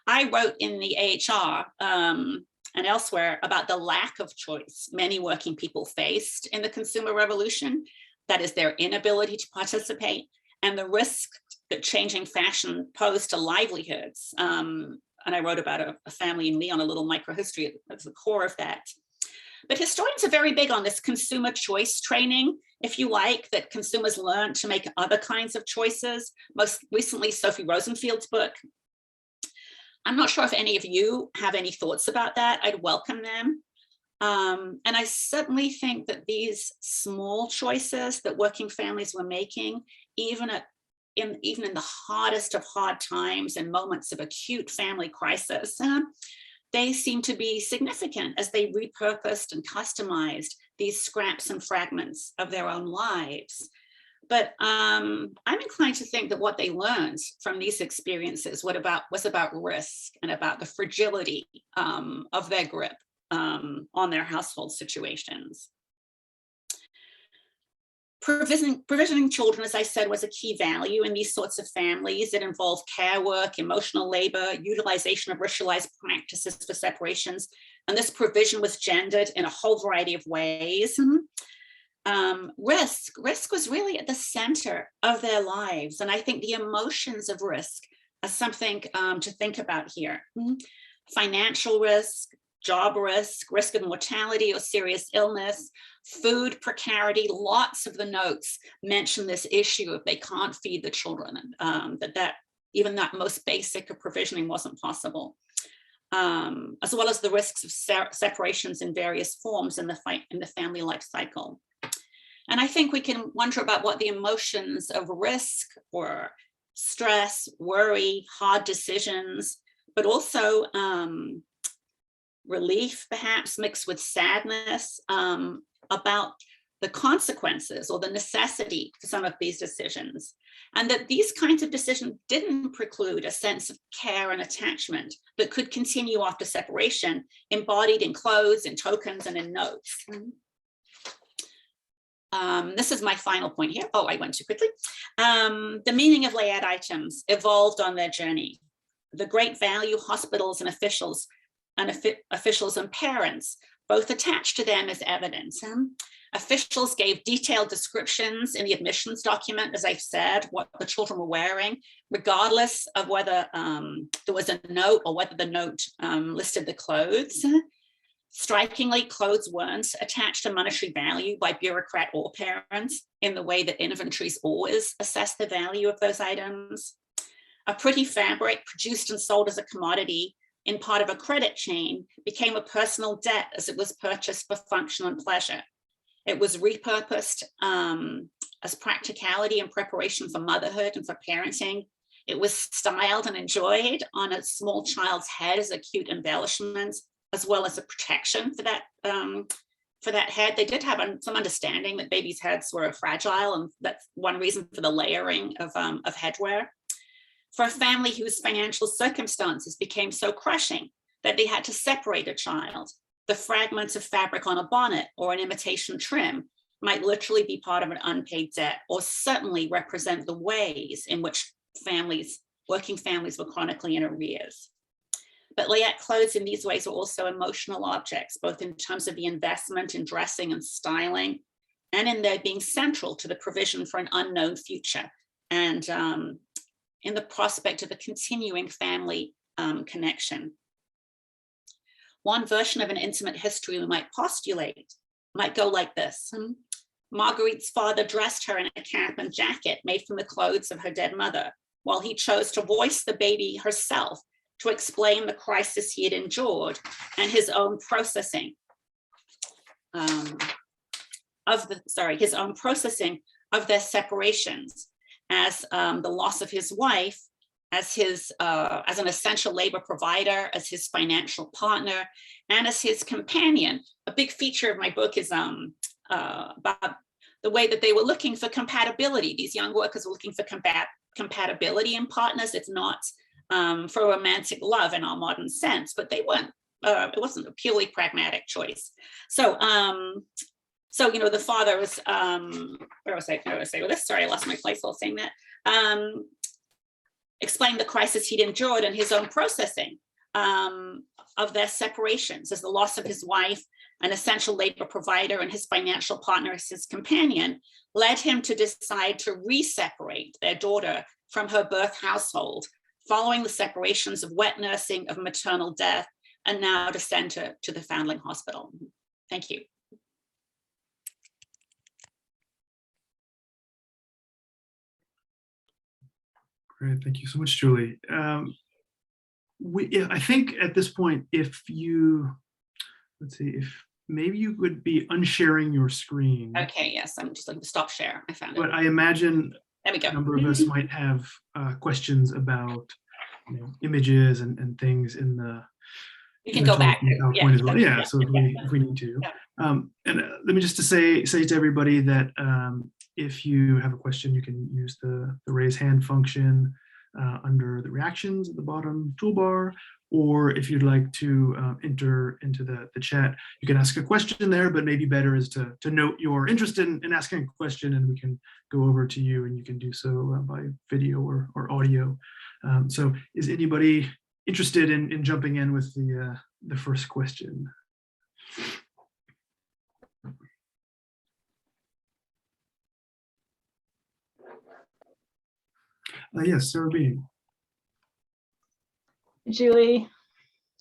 I wrote in the AHR and elsewhere about the lack of choice many working people faced in the consumer revolution, that is their inability to participate, and the risk that changing fashion posed to livelihoods. And I wrote about a family in Leon, a little microhistory at the core of that. But historians are very big on this consumer choice training, if you like, that consumers learn to make other kinds of choices. Most recently, Sophie Rosenfield's book. I'm not sure if any of you have any thoughts about that. I'd welcome them. And I certainly think that these small choices that working families were making, even in the hardest of hard times and moments of acute family crisis, they seem to be significant as they repurposed and customized these scraps and fragments of their own lives. But I'm inclined to think that what they learned from these experiences was about risk and about the fragility of their grip on their household situations. Provisioning children, as I said, was a key value in these sorts of families. It involved care work, emotional labor, utilization of ritualized practices for separations. And this provision was gendered in a whole variety of ways. Risk was really at the center of their lives. And I think the emotions of risk are something to think about here. Financial risk, job risk, risk of mortality or serious illness, food precarity. Lots of the notes mention this issue of they can't feed the children, that even that most basic of provisioning wasn't possible, as well as the risks of separations in various forms in the family life cycle. And I think we can wonder about what the emotions of risk or stress, worry, hard decisions, but also relief, perhaps mixed with sadness about the consequences or the necessity for some of these decisions. And that these kinds of decisions didn't preclude a sense of care and attachment that could continue after separation, embodied in clothes, in tokens, and in notes. This is my final point here. Oh, I went too quickly. The meaning of Layette items evolved on their journey. The great value hospitals and officials and parents both attached to them as evidence. Officials gave detailed descriptions in the admissions document, as I've said, what the children were wearing, regardless of whether there was a note or whether the note listed the clothes. Strikingly, clothes weren't attached to monetary value by bureaucrat or parents in the way that inventories always assess the value of those items. A pretty fabric produced and sold as a commodity in part of a credit chain became a personal debt as it was purchased for function and pleasure. It was repurposed as practicality and preparation for motherhood and for parenting. It was styled and enjoyed on a small child's head as a cute embellishment, as well as a protection for that head. They did have some understanding that babies' heads were fragile, and that's one reason for the layering of headwear. For a family whose financial circumstances became so crushing that they had to separate a child, the fragments of fabric on a bonnet or an imitation trim might literally be part of an unpaid debt, or certainly represent the ways in which working families were chronically in arrears. But Layette clothes in these ways are also emotional objects, both in terms of the investment in dressing and styling, and in their being central to the provision for an unknown future, and in the prospect of a continuing family connection. One version of an intimate history we might postulate might go like this. Marguerite's father dressed her in a cap and jacket made from the clothes of her dead mother, while he chose to voice the baby herself to explain the crisis he had endured and his own processing of their separations, as the loss of his wife, as an essential labor provider, as his financial partner, and as his companion. A big feature of my book is about the way that they were looking for compatibility. These young workers were looking for compatibility in partners. It's not for romantic love in our modern sense, but they weren't. It wasn't a purely pragmatic choice. So the father was. Where was I with this? Sorry, I lost my place while saying that. Explained the crisis he'd endured and his own processing of their separations, as the loss of his wife, an essential labor provider, and his financial partner as his companion, led him to decide to re-separate their daughter from her birth household, following the separations of wet nursing, of maternal death, and now to send her to the Foundling Hospital. Thank you. Great, thank you so much, Julie. I think at this point, if maybe you would be unsharing your screen. Okay, yes, I'm just looking to stop share. I found it. But I imagine there we go. A number of us might have questions about images and things in the. You can go back. PowerPoint as well. Yeah, so if we need to. Yeah. And let me just say to everybody that if you have a question, you can use the raise hand function under the reactions at the bottom toolbar, or if you'd like to enter into the chat, you can ask a question there, but maybe better is to note your interest in asking a question, and we can go over to you, and you can do so by video or audio. So is anybody interested in jumping in with the first question? Yes, Sarah Bean. Julie,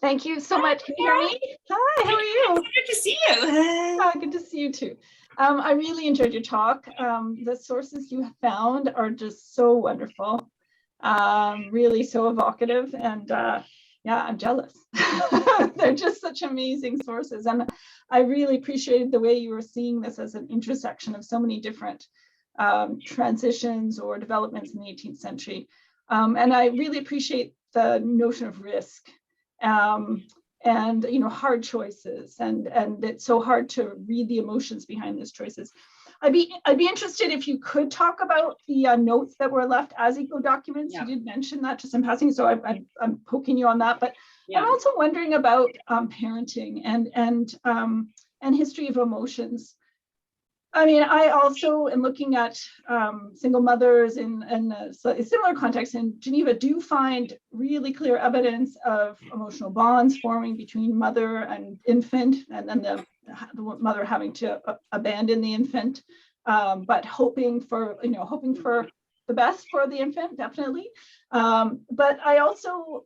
thank you so much. Can you hear me? Hi, how are you? Good to see you. Oh, good to see you too. I really enjoyed your talk. The sources you have found are just so wonderful, really so evocative, and yeah, I'm jealous. They're just such amazing sources, and I really appreciated the way you were seeing this as an intersection of so many different transitions or developments in the 18th century. And I really appreciate the notion of risk. And hard choices, and it's so hard to read the emotions behind those choices. I'd be interested if you could talk about the notes that were left as eco documents. Yeah. You did mention that just in passing, so I'm poking you on that. But Yeah. I'm also wondering about parenting and history of emotions. I mean, I also am looking at single mothers in a similar context in Geneva, do find really clear evidence of emotional bonds forming between mother and infant, and then the mother having to abandon the infant, but hoping for the best for the infant, definitely. But I also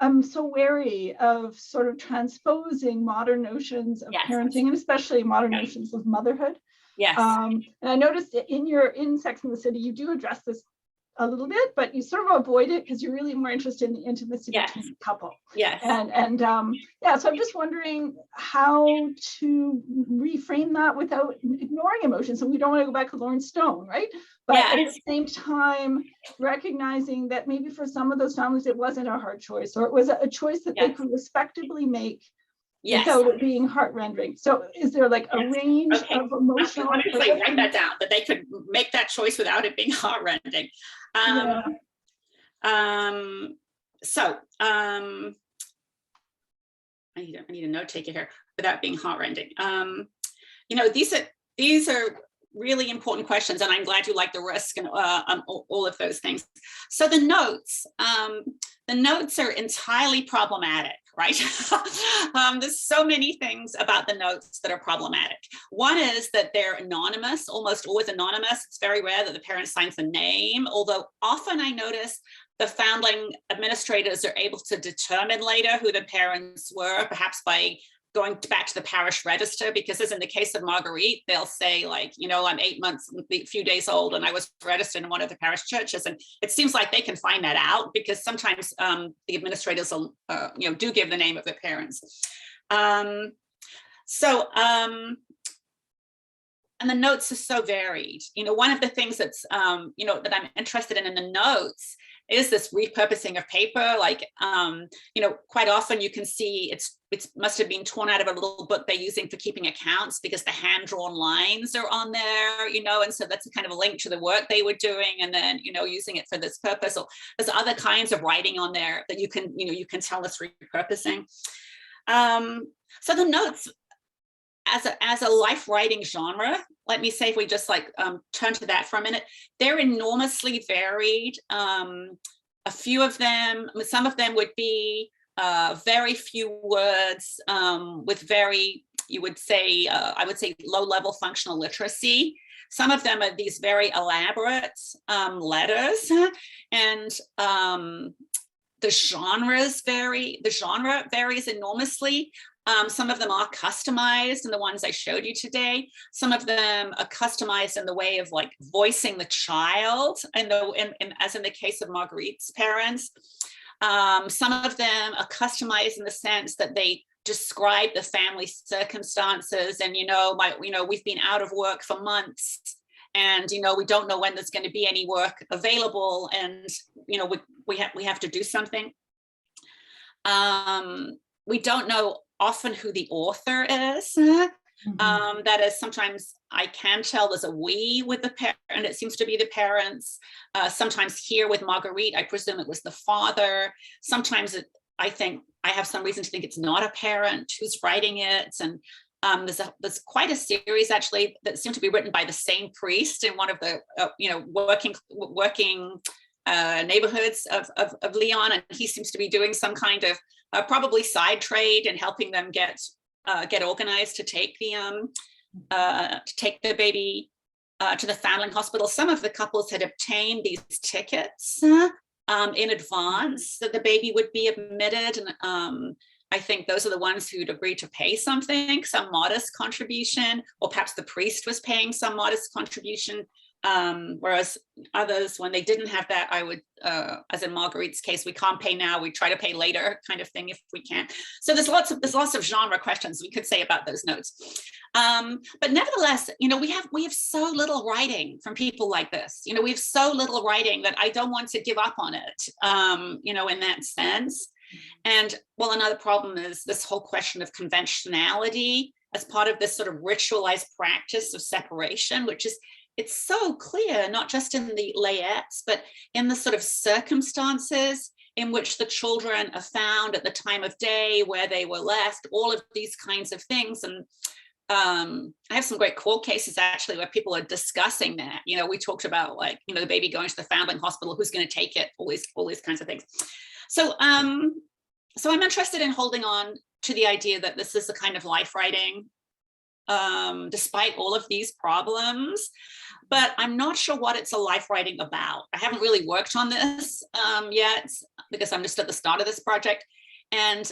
I'm so wary of sort of transposing modern notions of parenting, and especially modern notions of motherhood. Yes. And I noticed that in Sex and the City, you do address this a little bit, but you sort of avoid it because you're really more interested in the intimacy between the couple. Yes. And so I'm just wondering how to reframe that without ignoring emotions. And we don't want to go back to Lauren Stone, right? But at the same time, recognizing that maybe for some of those families, it wasn't a hard choice, or it was a choice that they could respectably make without it being heart-rending. So is there like a range of emotional? I want to write that down, that they could make that choice without it being heart-rending. I need a note taker here, without being heart-rending. These are really important questions, and I'm glad you like the risk and all of those things. So the notes are entirely problematic, right? There's so many things about the notes that are problematic. One is that they're anonymous, almost always anonymous. It's very rare that the parent signs the name, although often I notice the Foundling administrators are able to determine later who the parents were, perhaps by going back to the parish register, because as in the case of Marguerite, they'll say like, I'm 8 months, a few days old, and I was registered in one of the parish churches. And it seems like they can find that out, because sometimes the administrators will, do give the name of the parents. And the notes are so varied. One of the things that's, that I'm interested in the notes is this repurposing of paper. Like, quite often you can see it must have been torn out of a little book they're using for keeping accounts, because the hand-drawn lines are on there, and so that's a kind of a link to the work they were doing, and then, using it for this purpose. Or there's other kinds of writing on there that you can tell it's repurposing. So the notes, as a life writing genre, let me say, if we just turn to that for a minute, they're enormously varied. A few of them, some of them would be very few words with very, I would say low level functional literacy. Some of them are these very elaborate letters, and the genre varies enormously. Some of them are customized in the ones I showed you today. Some of them are customized in the way of like voicing the child, as in the case of Marguerite's parents. Some of them are customized in the sense that they describe the family circumstances, and we've been out of work for months, and we don't know when there's going to be any work available, and we have to do something. We don't know often who the author is. That is, sometimes I can tell there's a we with the parent, and it seems to be the parents. Sometimes here with Marguerite, I presume it was the father. Sometimes I think I have some reason to think it's not a parent who's writing it. And there's quite a series actually that seem to be written by the same priest in one of the working neighborhoods of Lyon, and he seems to be doing some kind of probably side trade and helping them get organized to take the baby to the Foundling hospital. Some of the couples had obtained these tickets in advance that the baby would be admitted, and I think those are the ones who'd agreed to pay something, some modest contribution, or perhaps the priest was paying some modest contribution Whereas others, when they didn't have that, I would, as in Marguerite's case, we can't pay now, we try to pay later kind of thing if we can. So there's lots of genre questions we could say about those notes. But nevertheless, we have so little writing from people like this. We have so little writing that I don't want to give up on it, in that sense. And well, another problem is this whole question of conventionality as part of this sort of ritualized practice of separation, which is, it's so clear, not just in the Layettes, but in the sort of circumstances in which the children are found at the time of day, where they were left, all of these kinds of things. And I have some great court cases actually where people are discussing that. We talked about the baby going to the Foundling hospital, who's going to take it, all these kinds of things. So so I'm interested in holding on to the idea that this is a kind of life writing, despite all of these problems, but I'm not sure what it's a life writing about. I haven't really worked on this yet, because I'm just at the start of this project. And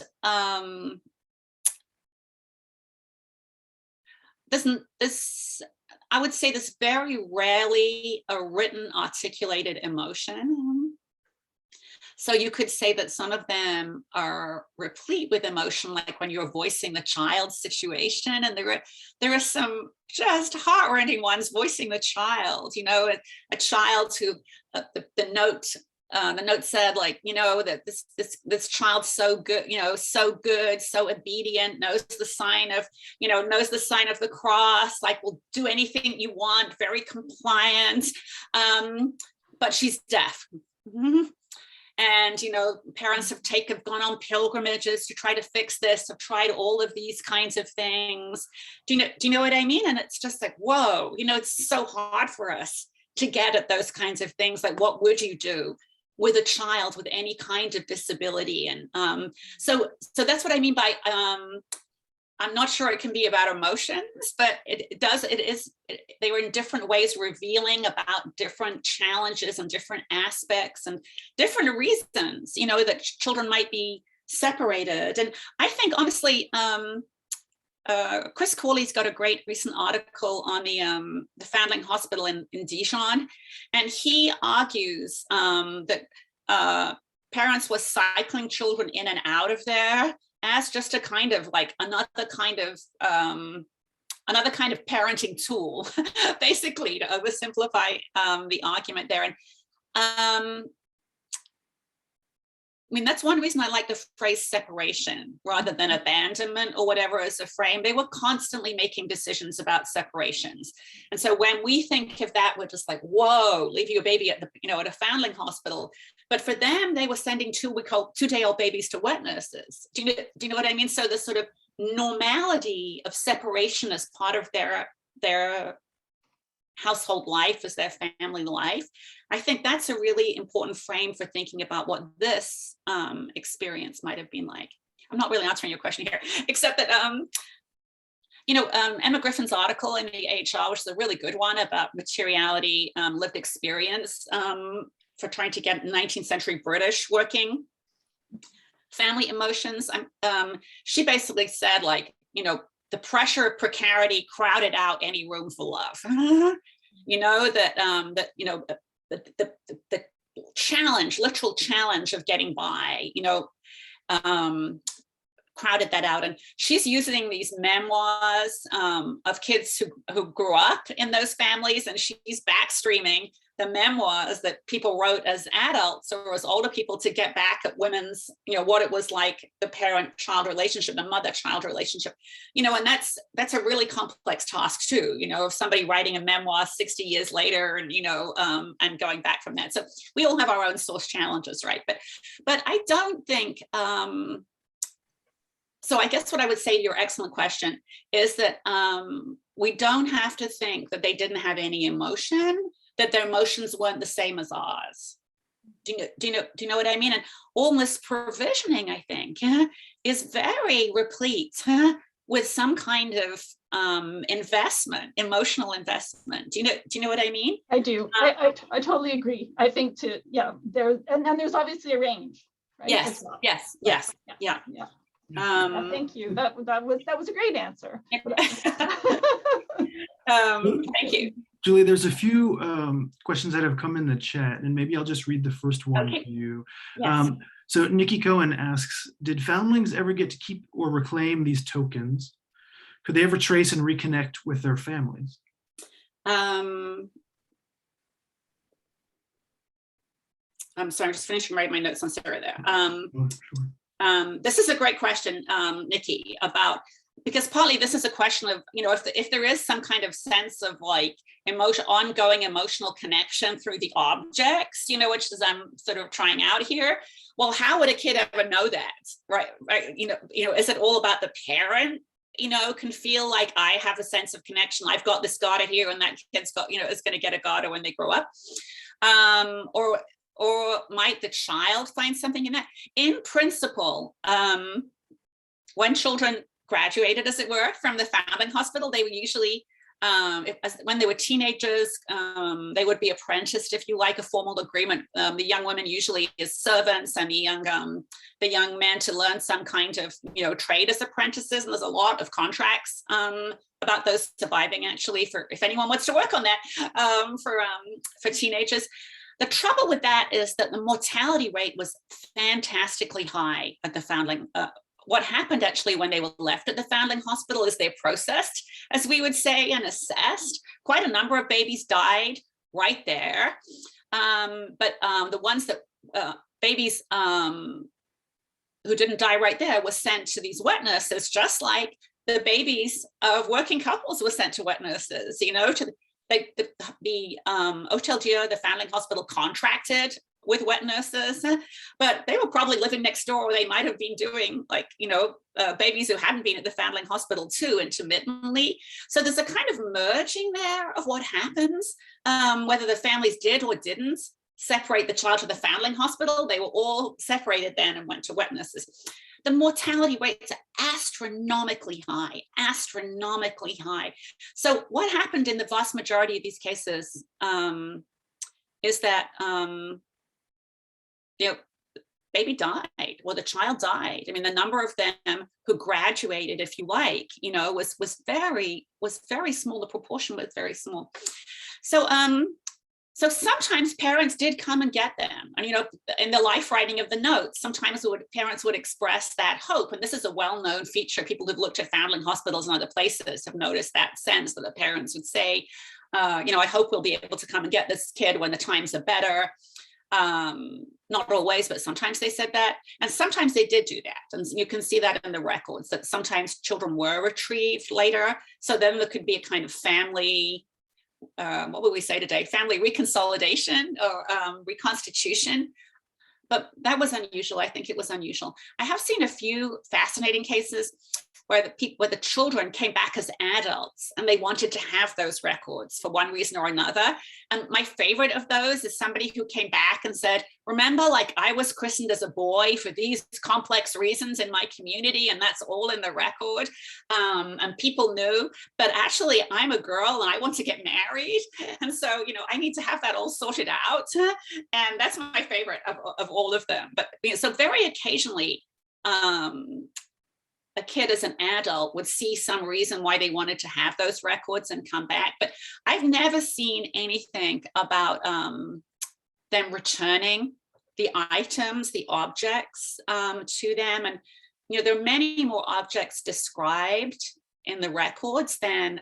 I would say this very rarely a written articulated emotion. So you could say that some of them are replete with emotion, like when you're voicing the child's situation, and there are some just heart-rending ones voicing the child. A child who the note said, that this child's so good, so obedient, knows the sign of the cross, will do anything you want, very compliant, but she's deaf. And, parents have gone on pilgrimages to try to fix this, have tried all of these kinds of things. Do you know what I mean? And it's just like, whoa, it's so hard for us to get at those kinds of things. Like, what would you do with a child with any kind of disability? And so that's what I mean by, I'm not sure it can be about emotions, but they were in different ways revealing about different challenges and different aspects and different reasons, that children might be separated. And I think, honestly, Chris Corley's got a great recent article on the Fandling Hospital in Dijon, and he argues that parents were cycling children in and out of there as just a kind of another kind of parenting tool, basically, to oversimplify the argument there. And that's one reason I like the phrase separation rather than abandonment or whatever as a frame. They were constantly making decisions about separations. And so when we think of that, we're just like, whoa, leave your baby at a Foundling hospital. But for them, they were sending 2-day-old babies to wet nurses. Do you know what I mean? So the sort of normality of separation as part of their household life, as their family life, I think that's a really important frame for thinking about what this experience might have been like. I'm not really answering your question here, except that Emma Griffin's article in the AHR, which is a really good one about materiality, lived experience, for trying to get 19th century British working family emotions. She basically said, the pressure of precarity crowded out any room for love. The challenge, literal challenge of getting by, crowded that out. And she's using these memoirs of kids who grew up in those families, and she's backstreaming the memoirs that people wrote as adults or as older people to get back at women's, what it was like, the parent-child relationship, the mother-child relationship, and that's a really complex task too, of somebody writing a memoir 60 years later and, and going back from that. So we all have our own source challenges, right? But I don't think, so I guess what I would say to your excellent question is that we don't have to think that they didn't have any emotion, that their emotions weren't the same as ours. Do you know what I mean? And all this provisioning, I think, is very replete with some kind of investment, emotional investment. Do you know what I mean? I do. I totally agree. I think there's obviously a range, right? Yes. Well. Yes. Yeah. Thank you. That was a great answer. Thank you. Julie, there's a few questions that have come in the chat, and maybe I'll just read the first one Okay. to you. Yes. So Nikki Cohen asks, did Foundlings ever get to keep or reclaim these tokens? Could they ever trace and reconnect with their families? I'm sorry, I'm just finishing writing my notes on Sarah there. Sure. This is a great question, Nikki, about, because partly this is a question of, you know, if there is some kind of sense of like ongoing emotional connection through the objects, you know, which is I'm sort of trying out here. Well, how would a kid ever know that, right? You know, is it all about the parent? You know, can feel like I have a sense of connection. I've got this garter here, and that kid's got, you know, is going to get a garter when they grow up, or might the child find something in that? In principle, when children graduated, as it were, from the Foundling Hospital, they were usually, when they were teenagers, they would be apprenticed, if you like, a formal agreement. The young women usually as servants, and the young men to learn some kind of, you know, trade as apprentices. And there's a lot of contracts about those surviving, actually, for if anyone wants to work on that, for teenagers. The trouble with that is that the mortality rate was fantastically high at the Foundling. What happened actually when they were left at the Foundling Hospital is they're processed, as we would say, and assessed. Quite a number of babies died right there. But the ones that, babies who didn't die right there were sent to these wet nurses, just like the babies of working couples were sent to wet nurses, you know, to the Hotel Dieu, the Foundling Hospital, contracted with wet nurses, but they were probably living next door, or they might have been doing, like, you know, babies who hadn't been at the Foundling Hospital too, intermittently. So there's a kind of merging there of what happens, whether the families did or didn't separate the child to the Foundling Hospital. They were all separated then and went to wet nurses. The mortality rates are astronomically high, astronomically high. So what happened in the vast majority of these cases is that, you know, baby died, or the child died. I mean, the number of them who graduated, if you like, you know, was very small. The proportion was very small. So sometimes parents did come and get them. And, you know, in the life writing of the notes, sometimes parents would express that hope. And this is a well-known feature. People who've looked at Foundling hospitals and other places have noticed that sense that the parents would say, you know, I hope we'll be able to come and get this kid when the times are better. Not always, but sometimes they said that. And sometimes they did do that. And you can see that in the records, that sometimes children were retrieved later. So then there could be a kind of family, what would we say today? Family reconsolidation or reconstitution. But that was unusual. I think it was unusual. I have seen a few fascinating cases where the children came back as adults and they wanted to have those records for one reason or another. And my favorite of those is somebody who came back and said, remember, like, I was christened as a boy for these complex reasons in my community, and that's all in the record. And people knew, but actually I'm a girl and I want to get married. And so, you know, I need to have that all sorted out. And that's my favorite of all of them. But you know, so very occasionally, a kid as an adult would see some reason why they wanted to have those records and come back. But I've never seen anything about them returning the items, the objects to them. And, you know, there are many more objects described in the records than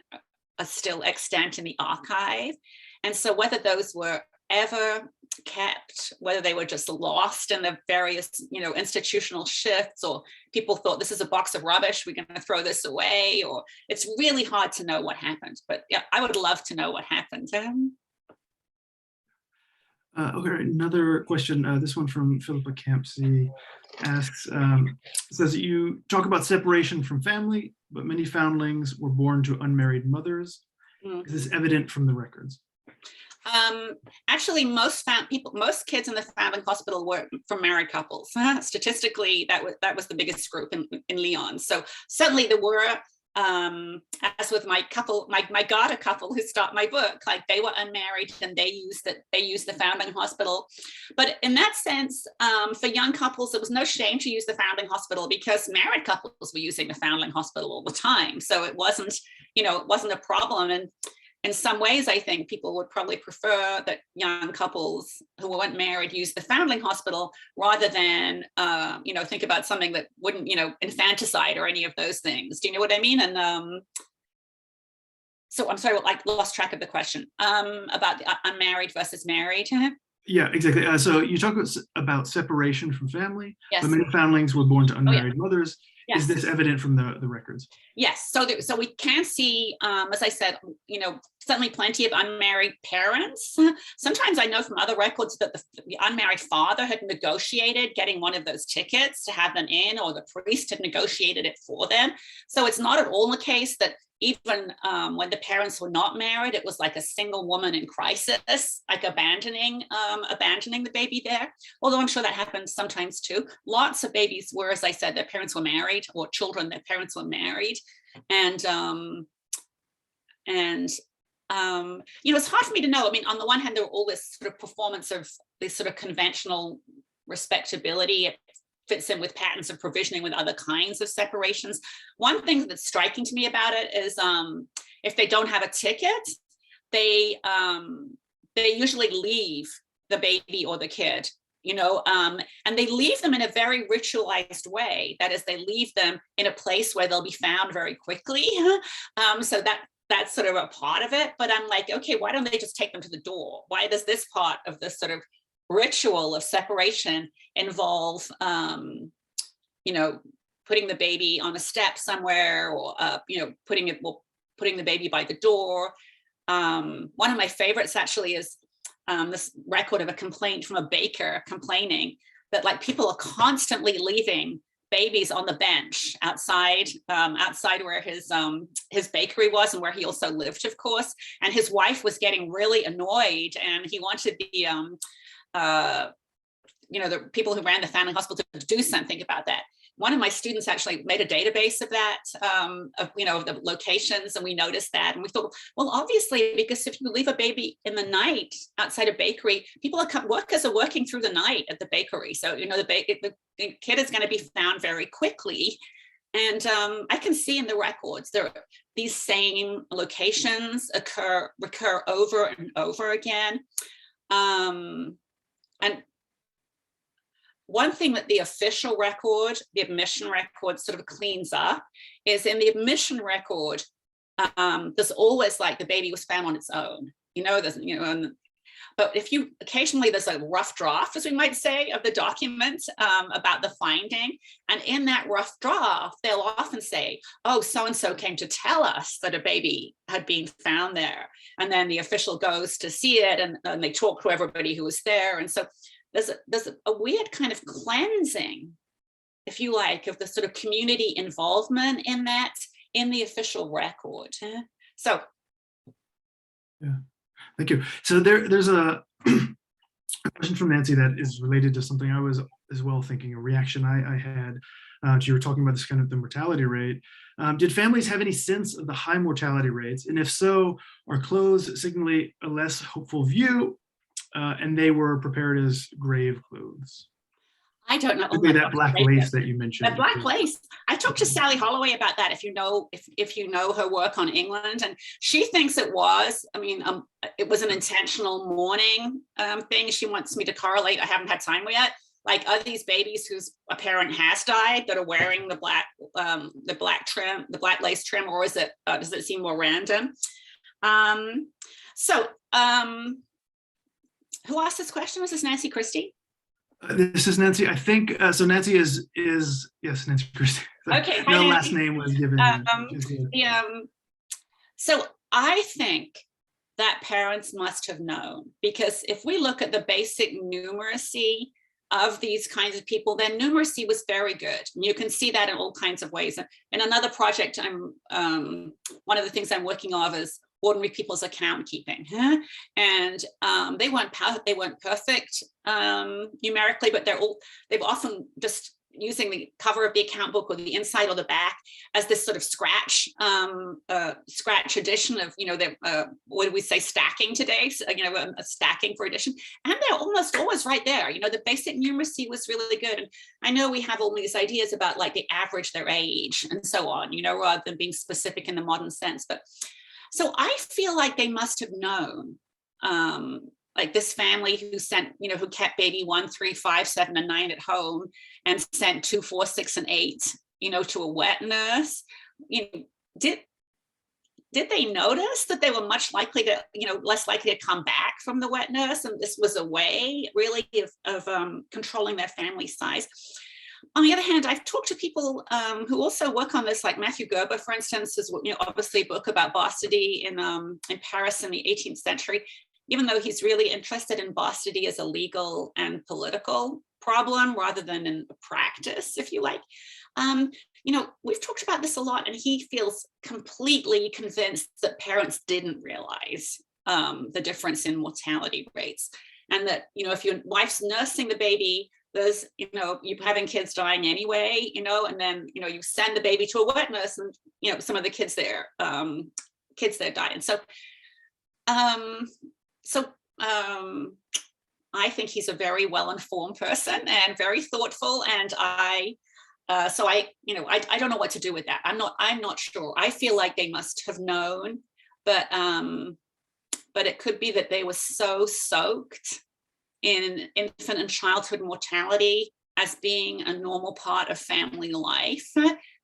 are still extant in the archive. And so whether those were ever kept, whether they were just lost in the various, you know, institutional shifts, or people thought this is a box of rubbish, we're going to throw this away, or it's really hard to know what happened. But yeah, I would love to know what happened. Okay, another question. This one from Philippa Campsey asks, says that you talk about separation from family, but many foundlings were born to unmarried mothers. Is this evident from the records? Actually, most kids in the Foundling Hospital were from married couples. Statistically, that was the biggest group in Lyon. So certainly there were, as with my Garter couple who stopped my book, like they were unmarried and they used the Foundling Hospital. But in that sense, for young couples, there was no shame to use the Foundling Hospital because married couples were using the Foundling Hospital all the time. So it wasn't, you know, it wasn't a problem. And in some ways, I think people would probably prefer that young couples who weren't married use the Foundling Hospital rather than, think about something that wouldn't, infanticide or any of those things. Do you know what I mean? And so I'm sorry, I lost track of the question about the unmarried versus married. Yeah, exactly. So you talk about separation from family. Yes. But many foundlings were born to unmarried mothers. Yes. Is this evident from the records? Yes. So we can see, as I said, certainly plenty of unmarried parents. Sometimes I know from other records that the unmarried father had negotiated getting one of those tickets to have them in, or the priest had negotiated it for them. So it's not at all the case that even when the parents were not married, it was like a single woman in crisis, like abandoning the baby there. Although I'm sure that happens sometimes too. Lots of babies were, as I said, their parents were married, or children, their parents were married. And it's hard for me to know. I mean, on the one hand, there were all this sort of performance of this sort of conventional respectability. It fits in with patterns of provisioning with other kinds of separations. One thing that's striking to me about it is if they don't have a ticket, they usually leave the baby or the kid, and they leave them in a very ritualized way. That is, they leave them in a place where they'll be found very quickly. So that's sort of a part of it. But I'm like, okay, why don't they just take them to the door? Why does this part of this sort of ritual of separation involve, putting the baby on a step somewhere, or putting the baby by the door? One of my favorites actually is this record of a complaint from a baker complaining that people are constantly leaving babies on the bench outside where his bakery was, and where he also lived, of course. And his wife was getting really annoyed, and he wanted the people who ran the Fandling Hospital to do something about that. One of my students actually made a database of that, of the locations, and we noticed that, and we thought, well, obviously, because if you leave a baby in the night outside a bakery, workers are working through the night at the bakery, so the kid is going to be found very quickly. And I can see in the records these same locations recur over and over again. And one thing that the official record, the admission record, sort of cleans up is in the admission record, there's always the baby was found on its own, but occasionally there's a rough draft, as we might say, of the document about the finding. And in that rough draft, they'll often say, oh, so-and-so came to tell us that a baby had been found there. And then the official goes to see it, and they talk to everybody who was there. And so there's a weird kind of cleansing, if you like, of the sort of community involvement in the official record. So. Yeah, thank you. So there's a question from Nancy that is related to something I was as well thinking, a reaction I had. You were talking about this kind of the mortality rate. Did families have any sense of the high mortality rates? And if so, are clothes signaling a less hopeful view? And they were prepared as grave clothes. I don't know. That black lace that you mentioned. That black lace. I talked to Sally Holloway about that. If you know her work on England, and she thinks it was. I mean, it was an intentional mourning thing. She wants me to correlate. I haven't had time yet. Are these babies whose a parent has died that are wearing the black trim, the black lace trim, or is it does it seem more random? Who asked this question? Was this Nancy Christie? This is Nancy. I think so. Nancy is yes, Nancy Christie. Okay. No last name was given. So I think that parents must have known, because if we look at the basic numeracy of these kinds of people, then numeracy was very good. And you can see that in all kinds of ways. In another project, one of the things I'm working on is ordinary people's account keeping, and they weren't perfect numerically, but they've often just using the cover of the account book or the inside or the back as this sort of scratch edition of what do we say, stacking today, so, a stacking for edition, and they're almost always right there. The basic numeracy was really good. And I know we have all these ideas about the average their age and so on, rather than being specific in the modern sense, but So I feel like they must have known, like this family who sent, who kept baby 1, 3, 5, 7, and 9 at home and sent 2, 4, 6, and 8, to a wet nurse. Did they notice that they were much likely to, less likely to come back from the wet nurse? And this was a way really of controlling their family size. On the other hand, I've talked to people who also work on this, like Matthew Gerber, for instance, is obviously a book about bastardy in Paris in the 18th century, even though he's really interested in bastardy as a legal and political problem rather than in practice, if you like. We've talked about this a lot, and he feels completely convinced that parents didn't realize the difference in mortality rates, and that, if your wife's nursing the baby, there's, you're having kids dying anyway, and then, you send the baby to a wet nurse, and, some of the kids there die. And so, I think he's a very well-informed person and very thoughtful, and I don't know what to do with that. I'm not sure. I feel like they must have known, but it could be that they were so soaked in infant and childhood mortality as being a normal part of family life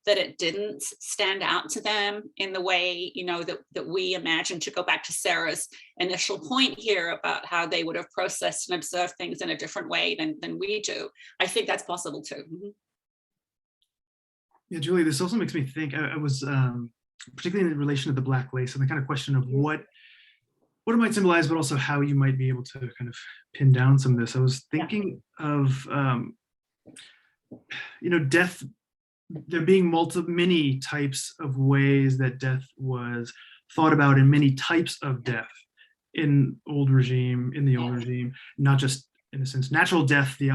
that it didn't stand out to them in the way, that we imagine, to go back to Sarah's initial point here about how they would have processed and observed things in a different way than we do. I think that's possible too. Mm-hmm. Yeah, Julie, this also makes me think, I was particularly in relation to the black lace and the kind of question of what it might symbolize, but also how you might be able to kind of pin down some of this. I was thinking of, death, there being many types of ways that death was thought about, and many types of death in the old regime, not just in a sense natural death, the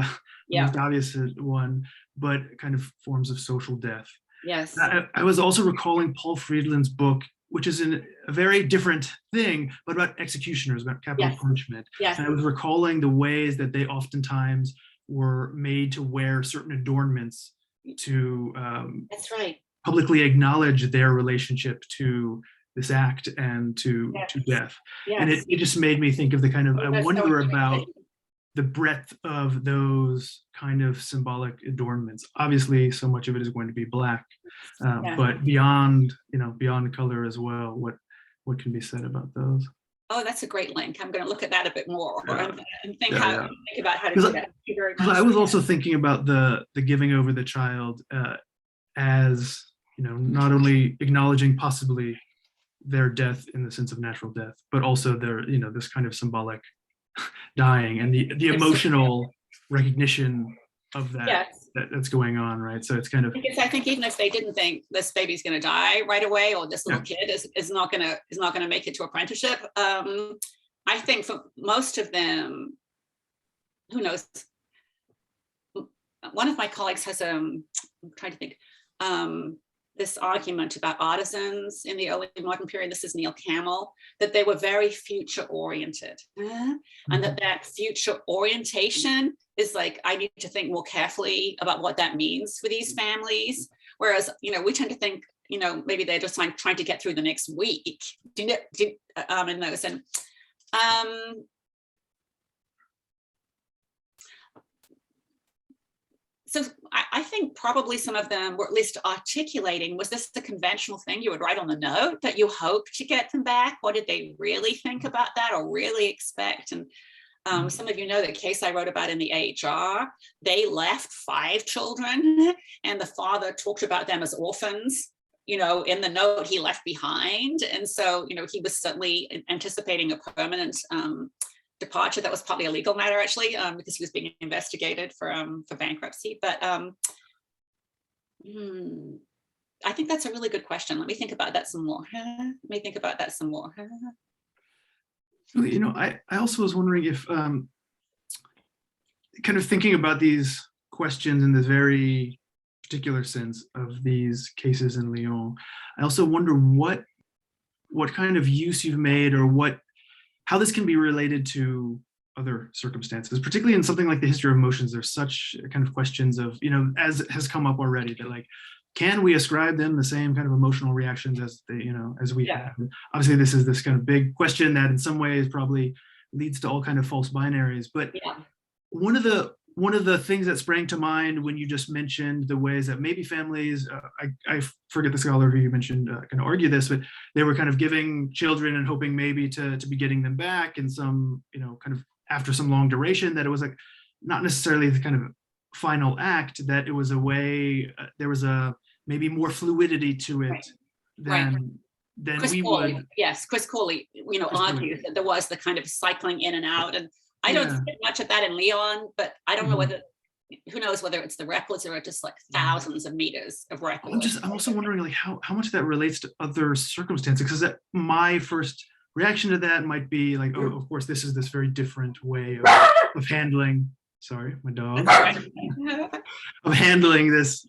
most obvious one, but kind of forms of social death. Yes. I was also recalling Paul Friedland's book, which is a very different thing, but about executioners, about capital punishment. Yes. And I was recalling the ways that they oftentimes were made to wear certain adornments to that's right. publicly acknowledge their relationship to this act and to death. Yes. And it just made me think of the kind of, I wonder about the breadth of those kind of symbolic adornments. Obviously, so much of it is going to be black, but beyond color as well, what can be said about those? Oh, that's a great link. I'm going to look at that a bit more and think about how to do that. Thank you very much. I was also thinking about the giving over the child as, not only acknowledging possibly their death in the sense of natural death, but also their, this kind of symbolic dying and the emotional recognition of that, that's going on, right? So it's kind of, because I think even if they didn't think this baby's going to die right away, or this little kid is not going to make it to apprenticeship, I think for most of them, who knows? One of my colleagues has I'm trying to think, this argument about artisans in the early modern period. This is Neil Campbell, that they were very future oriented, and that future orientation is like, I need to think more carefully about what that means for these families. Whereas, we tend to think, maybe they're just trying to get through the next week. In those, and so I think probably some of them were at least articulating, was this the conventional thing you would write on the note that you hope to get them back? What did they really think about that or really expect? And some of you know the case I wrote about in the AHR, they left 5 children and the father talked about them as orphans, in the note he left behind. And so, he was certainly anticipating a permanent departure. That was probably a legal matter, actually, because he was being investigated for bankruptcy. But I think that's a really good question. Let me think about that some more. I also was wondering if, kind of thinking about these questions in this very particular sense of these cases in Lyon, I also wonder what kind of use you've made, or how this can be related to other circumstances, particularly in something like the history of emotions. There's such kind of questions of, as has come up already, that like can we ascribe them the same kind of emotional reactions as they, as we Yeah. have? Obviously, this is this kind of big question that in some ways probably leads to all kind of false binaries. But Yeah. one of the things that sprang to mind when you just mentioned the ways that maybe families, I forget the scholar who you mentioned can argue this, but they were kind of giving children and hoping maybe to be getting them back in some, kind of after some long duration, that it was like not necessarily the kind of final act, that it was a way, there was a maybe more fluidity to it than Chris we Corley, would. yes, Chris Corley, Chris Corley. argued that there was the kind of cycling in and out, and I don't Yeah. see much of that in Leon, but I don't know Mhm. whether, who knows whether it's the records or just like thousands of meters of records. I'm also wondering like how much that relates to other circumstances, because that my first reaction to that might be like, oh, of course, this is this very different way of handling. Sorry, my dog. Of handling this.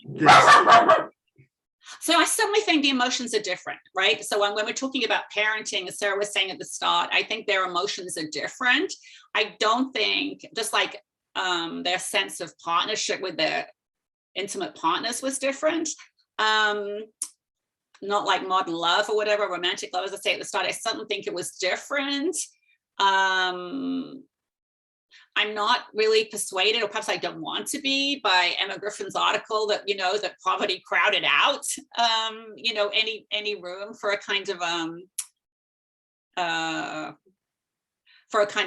So I certainly think the emotions are different, right? So when we're talking about parenting, as Sarah was saying at the start, I think their emotions are different. I don't think, just like their sense of partnership with their intimate partners was different. Not like modern love or whatever, romantic love, as I say at the start, I certainly think it was different. I'm not really persuaded, or perhaps I don't want to be, by Emma Griffin's article that, that poverty crowded out, any room for a kind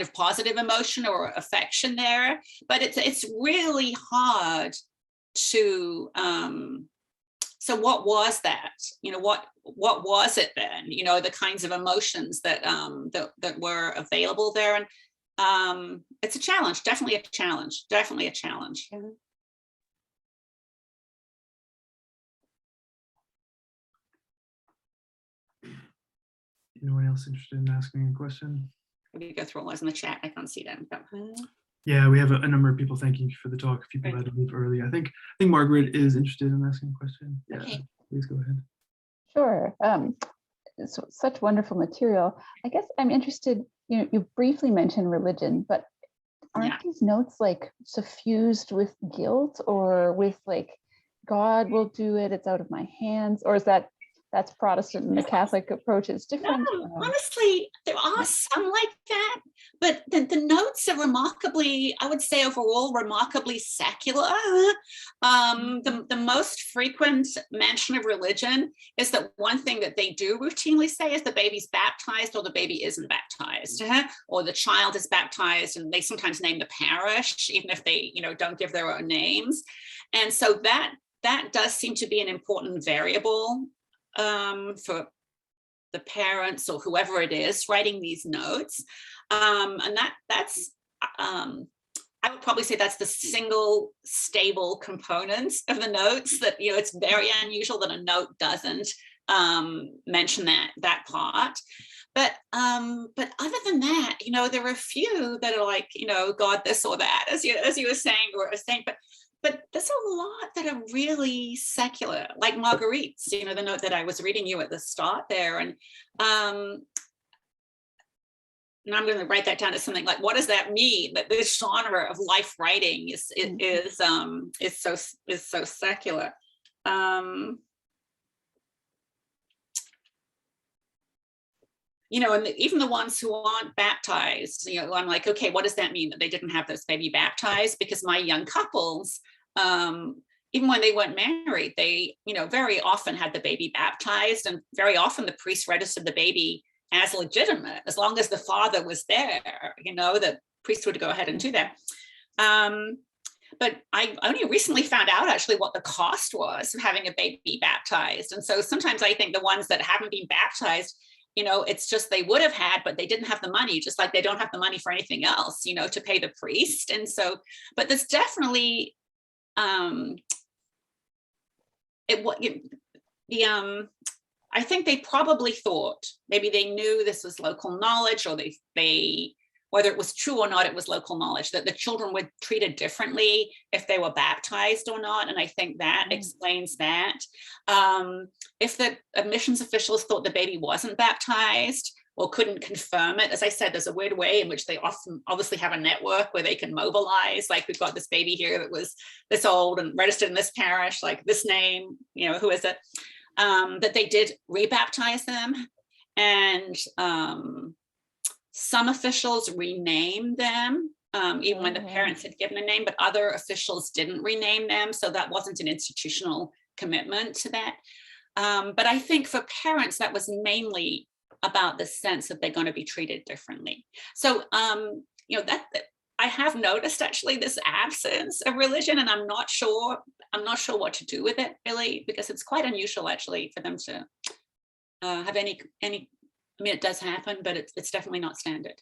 of positive emotion or affection there. But it's really hard to, so what was that? What was it then? The kinds of emotions that that were available there. And it's a challenge, definitely a challenge. Anyone else interested in asking a question? We go through all those in the chat. I can't see them. Yeah, we have a number of people thanking you for the talk. People had to leave early. I think Margaret is interested in asking a question. Yeah, okay. Please go ahead. Sure. So, such wonderful material. I guess I'm interested, you briefly mentioned religion, but aren't these notes like suffused with guilt, or with like, God will do it, it's out of my hands? Or is that's Protestant, and the Catholic approach is different? No, honestly, there are some like that, but the notes are remarkably, I would say overall, remarkably secular. The most frequent mention of religion is that one thing that they do routinely say is the baby's baptized or the baby isn't baptized, or the child is baptized, and they sometimes name the parish, even if they, don't give their own names. And so that does seem to be an important variable for the parents or whoever it is writing these notes, and that's I would probably say that's the single stable component of the notes, that it's very unusual that a note doesn't mention that part. But other than that, there are a few that are like, God this or that, as you were saying, but there's a lot that are really secular, like Marguerite's, the note that I was reading you at the start there. And I'm going to write that down as something like, what does that mean? That this genre of life writing is so secular. And even the ones who aren't baptized, I'm like, okay, what does that mean that they didn't have this baby baptized? Because my young couples, even when they weren't married, they, very often had the baby baptized, and very often the priest registered the baby as legitimate, as long as the father was there, the priest would go ahead and do that. But I only recently found out actually what the cost was of having a baby baptized. And so sometimes I think the ones that haven't been baptized, it's just they would have had, but they didn't have the money, just like they don't have the money for anything else, to pay the priest. And so, but there's definitely, I think they probably thought, maybe they knew this was local knowledge, or they whether it was true or not, it was local knowledge, that the children were treated differently if they were baptized or not. And I think that explains that. If the admissions officials thought the baby wasn't baptized, or couldn't confirm it. As I said, there's a weird way in which they often obviously have a network where they can mobilize, like we've got this baby here that was this old and registered in this parish, like this name, you know, who is it? That they did rebaptize them, and some officials renamed them, even when the parents had given a name, but other officials didn't rename them. So that wasn't an institutional commitment to that. But I think for parents, that was mainly about the sense that they're going to be treated differently. So, you know, that I have noticed actually this absence of religion, and I'm not sure what to do with it really, because it's quite unusual actually for them to have any. I mean, it does happen, but it's definitely not standard.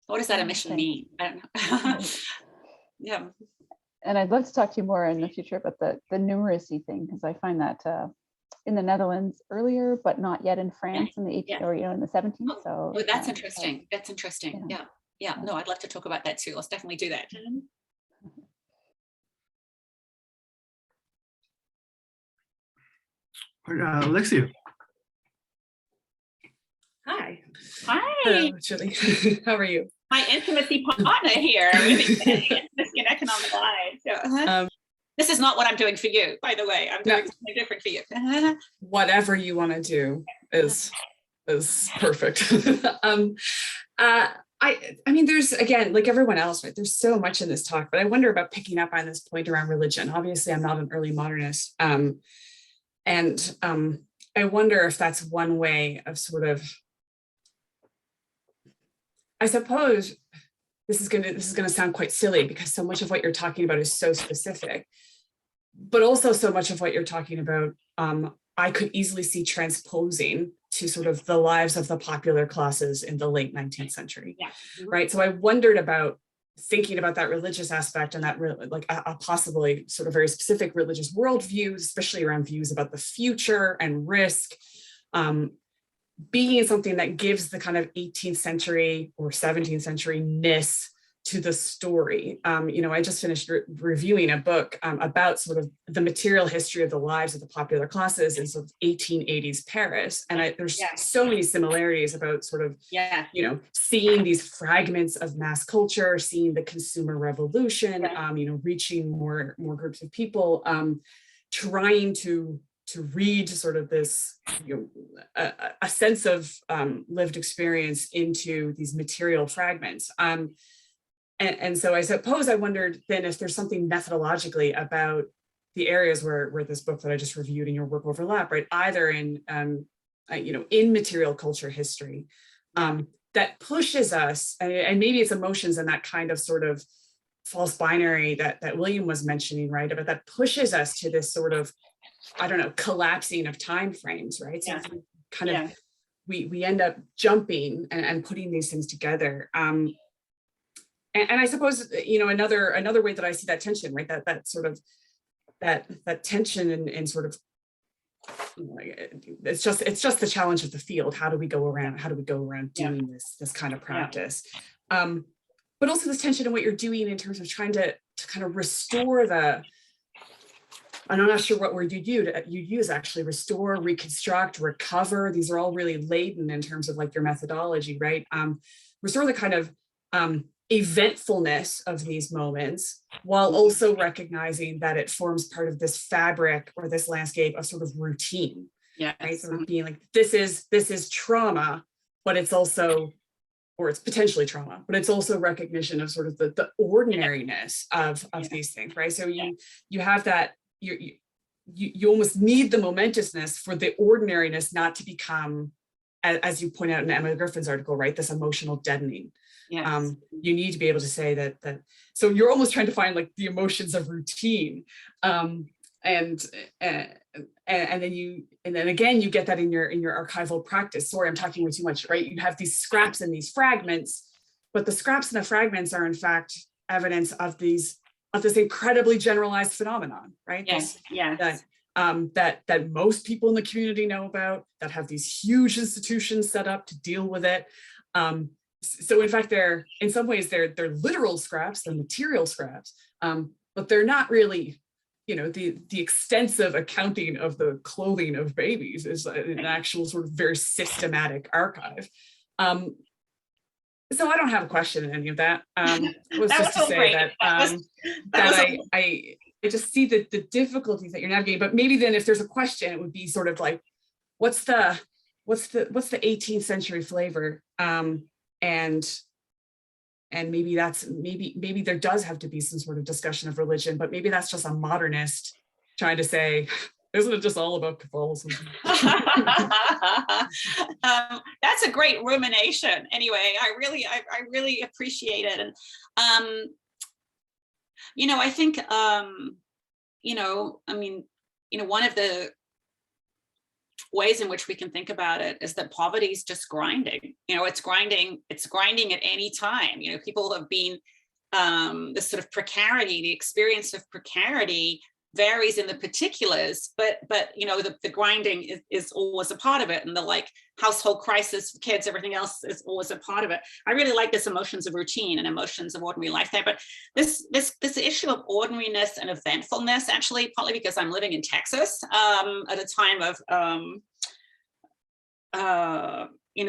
What does that omission mean? I don't know. Yeah. And I'd love to talk to you more in the future about the numeracy thing, because I find that in the Netherlands earlier, but not yet in France in the 18th or in the 17th. So that's interesting. That's interesting. Yeah. No, I'd love to talk about that too. Let's definitely do that. Alexia. Hi. Julie. How are you? My intimacy partner here. Connecting on the line. So, this is not what I'm doing for you, by the way. I'm doing something different for you. Whatever you want to do is perfect. I mean, there's, again, like everyone else, right? There's so much in this talk, but I wonder about picking up on this point around religion. Obviously, I'm not an early modernist. And I wonder if that's one way of sort of, I suppose this is gonna sound quite silly, because so much of what you're talking about is so specific, but also so much of what you're talking about, I could easily see transposing to sort of the lives of the popular classes in the late 19th century, right? So I wondered about thinking about that religious aspect and that like a possibly sort of very specific religious worldview, especially around views about the future and risk, being something that gives the kind of 18th century or 17th century-ness to the story. You know, I just finished reviewing a book about sort of the material history of the lives of the popular classes in sort of 1880s Paris. And there's so many similarities about sort of, you know, seeing these fragments of mass culture, seeing the consumer revolution, you know, reaching more groups of people, trying to read sort of this, you know, a sense of lived experience into these material fragments. And so I suppose I wondered then if there's something methodologically about the areas where this book that I just reviewed and your work overlap, right? Either in, you know, in material culture history, that pushes us, and maybe it's emotions and that kind of sort of false binary that William was mentioning, right? But that pushes us to this sort of, I don't know, collapsing of time frames, right? So kind of, we end up jumping and putting these things together. And I suppose, you know, another way that I see that tension, right? That sort of that tension and sort of, you know, it's just the challenge of the field. How do we go around doing this kind of practice? But also this tension in what you're doing in terms of trying to kind of restore the, I'm not sure what word you use actually, restore, reconstruct, recover. These are all really laden in terms of like your methodology, right? Restore the kind of eventfulness of these moments, while also recognizing that it forms part of this fabric or this landscape of sort of routine, right? Sort of being like, this is trauma, but it's also, or it's potentially trauma, but it's also recognition of sort of the ordinariness of these things, right? So you have that, you almost need the momentousness for the ordinariness not to become, as you point out in Emma Griffin's article, right, this emotional deadening. You need to be able to say that so you're almost trying to find like the emotions of routine, and then again you get that in your archival practice. Sorry, I'm talking way too much, right? You have these scraps and these fragments, but the scraps and the fragments are in fact evidence of this incredibly generalized phenomenon, right? That most people in the community know about, that have these huge institutions set up to deal with it. So in fact, in some ways they're literal scraps, they're material scraps, but they're not really, you know, the extensive accounting of the clothing of babies is an actual sort of very systematic archive. So I don't have a question in any of that. It was That just was to say great. that, That I just see the difficulties that you're navigating, but maybe then if there's a question, it would be sort of like, what's the 18th century flavor? And maybe maybe there does have to be some sort of discussion of religion, but maybe that's just a modernist trying to say, isn't it just all about Catholicism? That's a great rumination. Anyway, I really appreciate it. And I think one of the ways in which we can think about it is that poverty is just grinding. It's grinding at any time. People have been this sort of precarity, the experience of precarity varies in the particulars, but the grinding is always a part of it, and the like household crisis for kids, everything else is always a part of it. I really like this emotions of routine and emotions of ordinary life there, but this issue of ordinariness and eventfulness, actually, partly because I'm living in Texas at a time of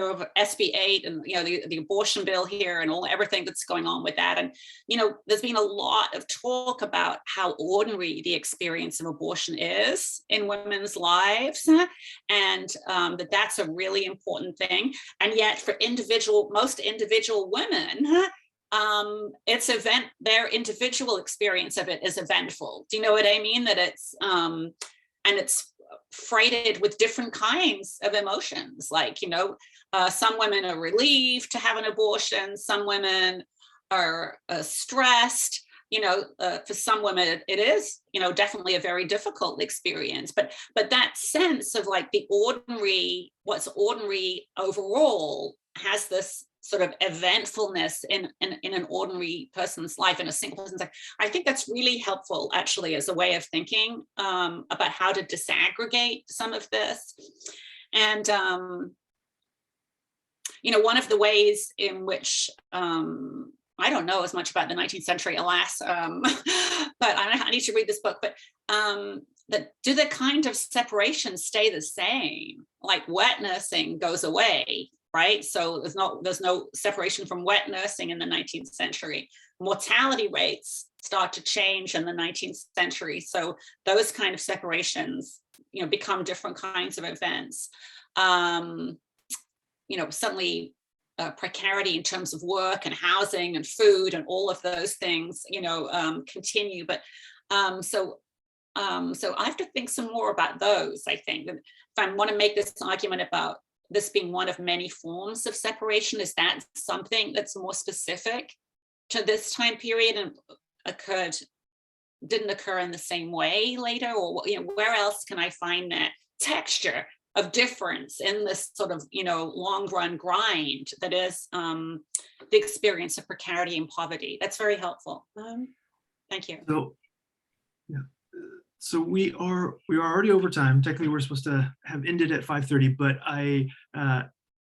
of SB 8 and the abortion bill here and everything that's going on with that. And there's been a lot of talk about how ordinary the experience of abortion is in women's lives, and that's a really important thing. And yet for most individual women, their individual experience of it is eventful. Do you know what I mean? That it's and it's freighted with different kinds of emotions. Like, some women are relieved to have an abortion. Some women are stressed. For some women, it is, definitely a very difficult experience. But that sense of like what's ordinary overall has this sort of eventfulness in an ordinary person's life, in a single person's life. I think that's really helpful, actually, as a way of thinking about how to disaggregate some of this. And one of the ways in which I don't know as much about the 19th century, alas, but I need to read this book. But do the kind of separations stay the same? Like wet nursing goes away, right? So there's no separation from wet nursing in the 19th century. Mortality rates start to change in the 19th century. So those kind of separations, become different kinds of events. Suddenly precarity in terms of work and housing and food and all of those things, continue. But so I have to think some more about those, I think. If I want to make this argument about this being one of many forms of separation, is that something that's more specific to this time period and didn't occur in the same way later? Or where else can I find that texture of difference in this sort of long run grind that is the experience of precarity and poverty? That's very helpful. Thank you. So yeah, so we are already over time. Technically we're supposed to have ended at 5:30, but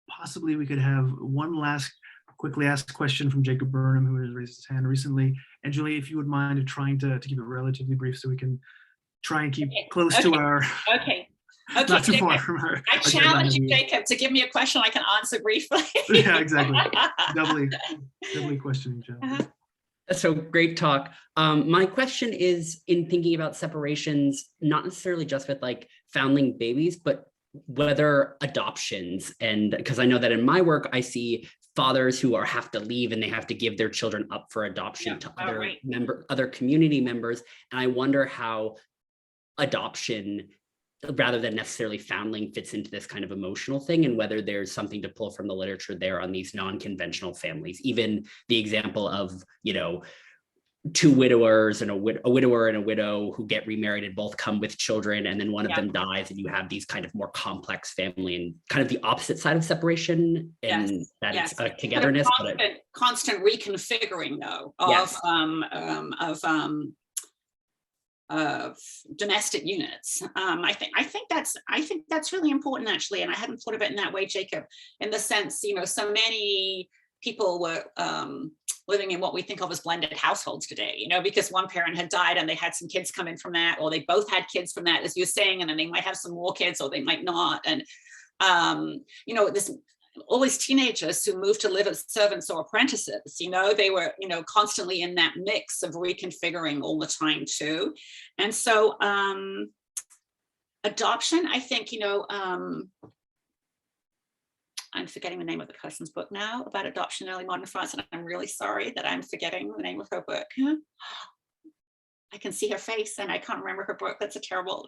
possibly we could have one last quickly asked question from Jacob Burnham, who has raised his hand recently. And Julie, if you would mind trying to keep it relatively brief so we can try and keep close to our not too far from her. I challenge you, Jacob, to give me a question I can answer briefly. Yeah, exactly. Doubly questioning, Jacob. So great talk. My question is, in thinking about separations, not necessarily just with like foundling babies, but whether adoptions. And because I know that in my work, I see fathers who have to leave and they have to give their children up for adoption to other community members. And I wonder how adoption, rather than necessarily foundling, fits into this kind of emotional thing, and whether there's something to pull from the literature there on these non-conventional families. Even the example of, two widowers and a widower and a widow who get remarried and both come with children, and then one of them dies, and you have these kind of more complex family, and kind of the opposite side of separation, and it's a togetherness. Constant reconfiguring, though, of domestic units. I think that's really important, actually, and I hadn't thought of it in that way, Jacob, in the sense, so many people were living in what we think of as blended households today, because one parent had died and they had some kids come in from that, or they both had kids from that, as you're saying, and then they might have some more kids or they might not. And, this always teenagers who moved to live as servants or apprentices. They were, constantly in that mix of reconfiguring all the time too. And so adoption, I think, I'm forgetting the name of the person's book now about adoption in early modern France, and I'm really sorry that I'm forgetting the name of her book. I can see her face and I can't remember her book. That's a terrible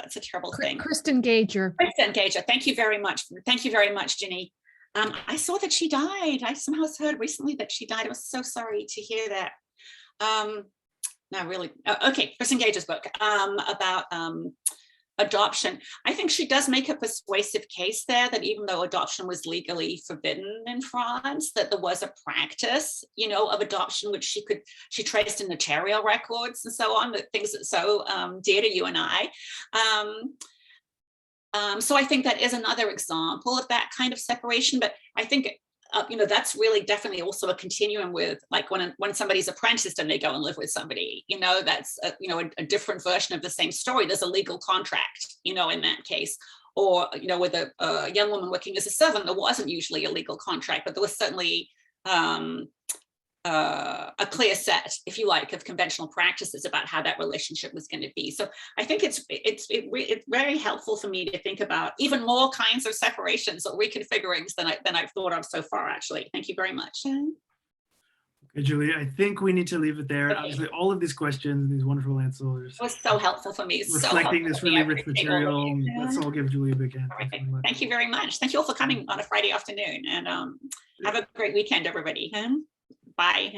thing. Kristen Gager. Kristen Gager. Thank you very much. Thank you very much, Ginny. I saw that she died. I somehow heard recently that she died. I was so sorry to hear that. No, really. Okay, Kristen Gager's book about adoption. I think she does make a persuasive case there that even though adoption was legally forbidden in France, that there was a practice, of adoption, which she traced in notarial records and so on, the things that so dear to you and I. So I think that is another example of that kind of separation, but I think that's really definitely also a continuum with like when somebody's apprenticed and they go and live with somebody, that's a different version of the same story. There's a legal contract, in that case, or with a young woman working as a servant, there wasn't usually a legal contract, but there was certainly a clear set, if you like, of conventional practices about how that relationship was going to be. So I think it's very helpful for me to think about even more kinds of separations or reconfigurings than I've thought of so far, actually. Thank you very much. Okay, Julie, I think we need to leave it there. Okay. Obviously, all of these questions, these wonderful answers, It was so helpful for me. reflecting this really rich material. Let's all give Julie a big hand. Thank you very much. Thank you all for coming on a Friday afternoon, and have a great weekend, everybody. Bye.